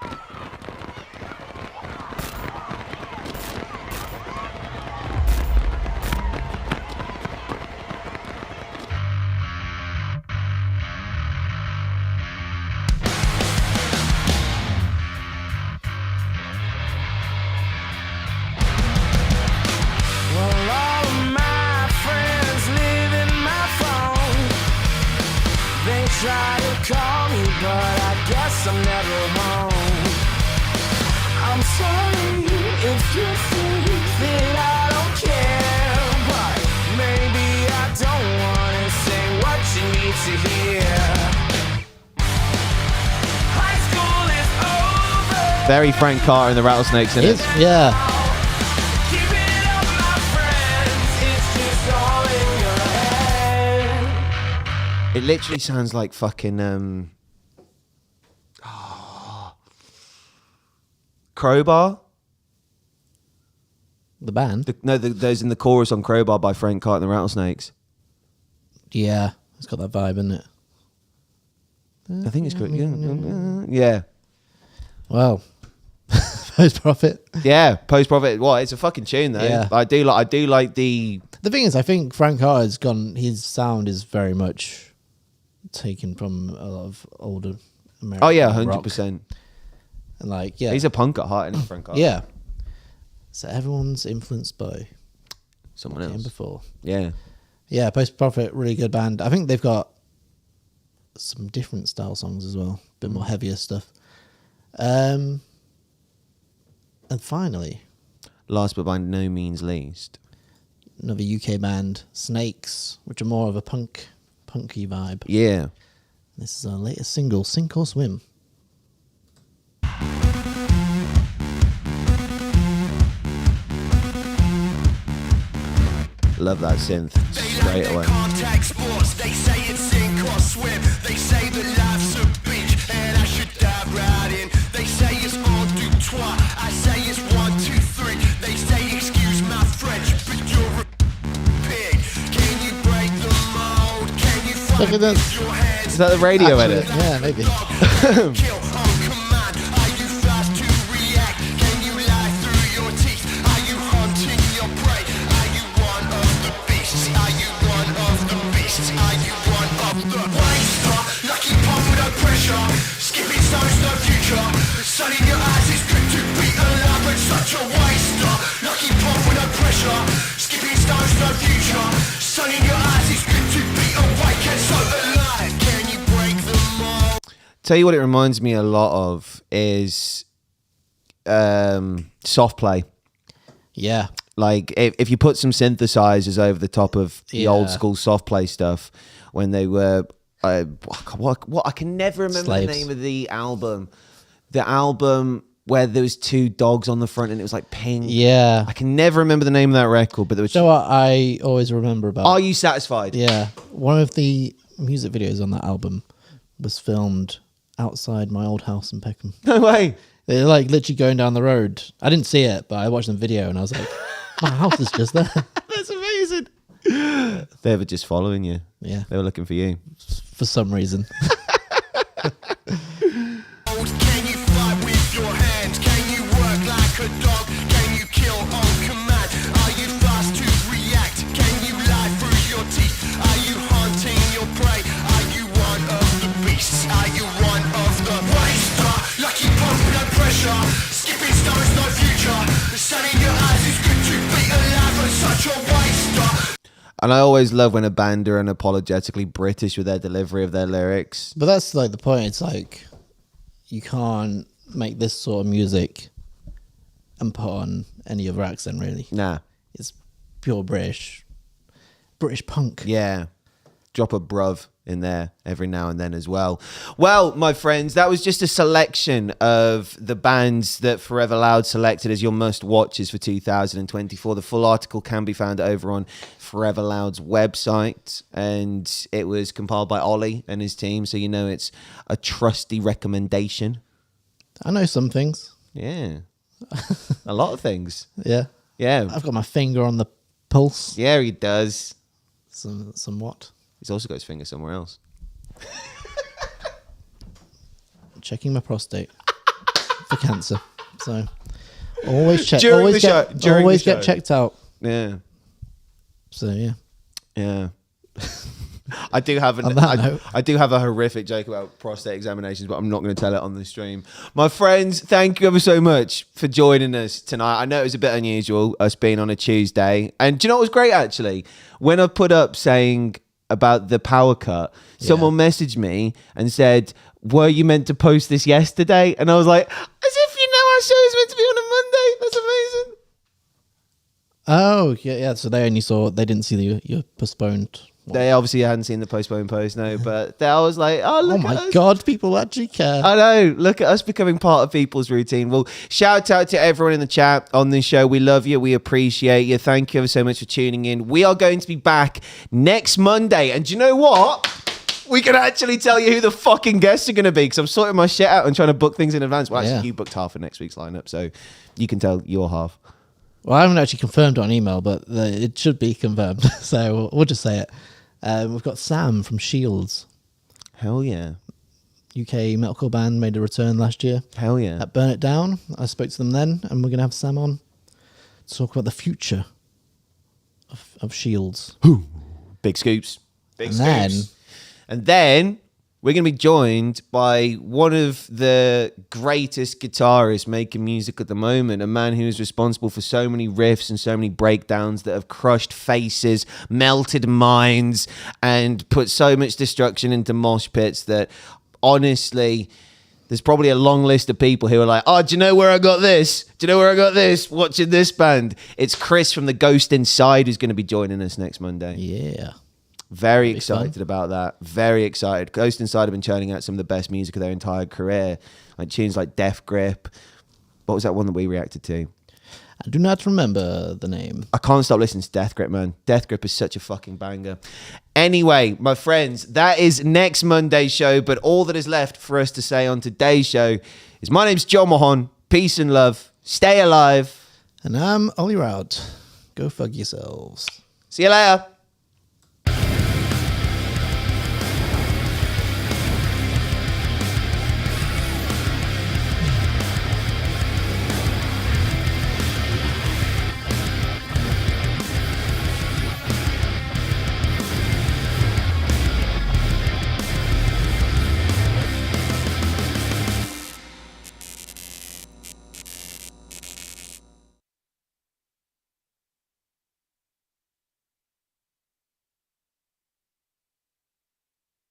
Well, all of my friends live
try to call me, but I guess I'm never home. I'm sorry if you think that I don't care, but maybe I don't wanna say what you need to hear. High school is over.
Very Frank Carter and the Rattlesnakes, isn't it?
Yeah.
Keep it up, my friends. It's just all in your head.
It literally sounds like fucking Crowbar.
The band.
Those in the chorus on Crowbar by Frank Carter and the Rattlesnakes.
Yeah, it's got that vibe, isn't it?
I think it's good. Yeah.
Wow. Post Profit.
Yeah, Post Profit. Well, it's a fucking tune though.
Yeah.
I do like the.
The thing is, I think Frank Carter's gone. His sound is very much taken from a lot of older American.
Oh yeah,
rock.
100%.
And like, yeah,
He's a punk at heart, isn't he, Frank Carter?
yeah. So everyone's influenced by
Someone
what came
else.
before.
Yeah.
Yeah, Post Profit, really good band. I think they've got some different style songs as well, a bit more heavier stuff. And finally,
Last but by no means least.
another UK band, Snakes, which are more of a punky vibe.
Yeah.
This is our latest single, Sink or Swim.
Love that synth straight away.
Contact sports, they say it's sink or swim. They say that life's a beach and I should dive right in. They say it's on du trois, I say it's 1, 2, 3. They say excuse my French, but you're a pig. Can you break the mold? Can you
Look
fight
at this.
with your hands?
Is that the radio edit?
Yeah, maybe.
Kill on command. Are you fast to react? Can you lie through your teeth? Are you hunting your prey? Are you one of the beasts? Are you one of the beasts? Are you one of the waster? Lucky pump no pressure. Skipping stones, no future. Sun in your eyes is good to be alive, but such a waster. Lucky pump no pressure. Skipping stones, no future. Sun in your eyes is good to be awake and so alive. Can you break the mold?
Tell you what it reminds me a lot of is soft play.
Yeah.
Like if you put some synthesizers over the top of the old
Yeah.
school soft play stuff when they were what I can never remember
Slaves.
the name of the album. The album where there was two dogs on the front and it was like pink.
Yeah.
I can never remember the name of that record, but there was.
You know what I always remember about?
Are You Satisfied?
Yeah. One of the music videos on that album was filmed outside my old house in Peckham.
No way.
They're like literally going down the road. I didn't see it, but I watched the video and I was like, my house is just there.
That's amazing. They were just following you.
Yeah.
They were looking for you.
For some reason.
Can you fight with your hands? Can you work like a dog? Can you kill on command? Are you fast to react? Can you lie through your teeth? Are you hunting your prey? Are you one of the beasts? Are you one of the waster? Lucky pump, no pressure. Skipping stones, no future. The sun in your eyes is good to be alive, but such a waster.
And I always love when a band are unapologetically British with their delivery of their lyrics.
But that's like the point. It's like you can't make this sort of music and put on any other accent, really.
Nah.
It's pure British punk.
Yeah. Drop a bruv in there every now and then as well. Well, my friends, that was just a selection of the bands that Forever Loud selected as your must-watches for 2024. The full article can be found over on Forever Loud's website, and it was compiled by Ollie and his team, so you know it's a trusty recommendation.
I know some things.
Yeah. A lot of things.
Yeah.
Yeah.
I've got my finger on the pulse.
Yeah, he does.
Somewhat.
He's also got his finger somewhere else.
Checking my prostate for cancer. So always check.
During
always
the
get,
show- during
always
the
get
show.
checked out.
Yeah.
So yeah.
Yeah. I do have
On that note.
I do have a horrific joke about prostate examinations, but I'm not going to tell it on the stream. My friends, thank you ever so much for joining us tonight. I know it was a bit unusual, us being on a Tuesday. And do you know what was great, actually? When I put up saying about the power cut, someone messaged me and said, were you meant to post this yesterday? And I was like, as if you know our show is meant to be on a Monday. That's amazing.
Oh, yeah. So they didn't see your postponed one.
They obviously hadn't seen the postponed post, no, but I was like, oh, look
oh
at
my
us.
God, people actually care.
I know. Look at us becoming part of people's routine. Well, shout out to everyone in the chat on this show. We love you. We appreciate you. Thank you ever so much for tuning in. We are going to be back next Monday. And do you know what? We can actually tell you who the fucking guests are going to be, because I'm sorting my shit out and trying to book things in advance. Well, actually, you booked half of next week's lineup, so you can tell your half.
Well, I haven't actually confirmed on email, but it should be confirmed. So we'll just say it. We've got Sam from Shields.
Hell yeah.
UK metalcore band, made a return last year.
Hell yeah.
At Burn It Down. I spoke to them then, and we're going to have Sam on to talk about the future of Shields.
Big scoops. Big
And
scoops. And then we're going to be joined by one of the greatest guitarists making music at the moment, a man who is responsible for so many riffs and so many breakdowns that have crushed faces, melted minds, and put so much destruction into mosh pits that, honestly, there's probably a long list of people who are like, oh, do you know where I got this? Do you know where I got this? Watching this band. It's Chris from The Ghost Inside who's going to be joining us next Monday.
yeah.
Very excited about that. Very excited. Ghost Inside have been churning out some of the best music of their entire career. Like tunes like Death Grip. What was that one that we reacted to?
I do not remember the name.
I can't stop listening to Death Grip, man. Death Grip is such a fucking banger. Anyway, my friends, that is next Monday's show. But all that is left for us to say on today's show is my name's Jon Mahon. Peace and love. Stay alive.
And I'm Ollie Rout. Go fuck yourselves.
See you later.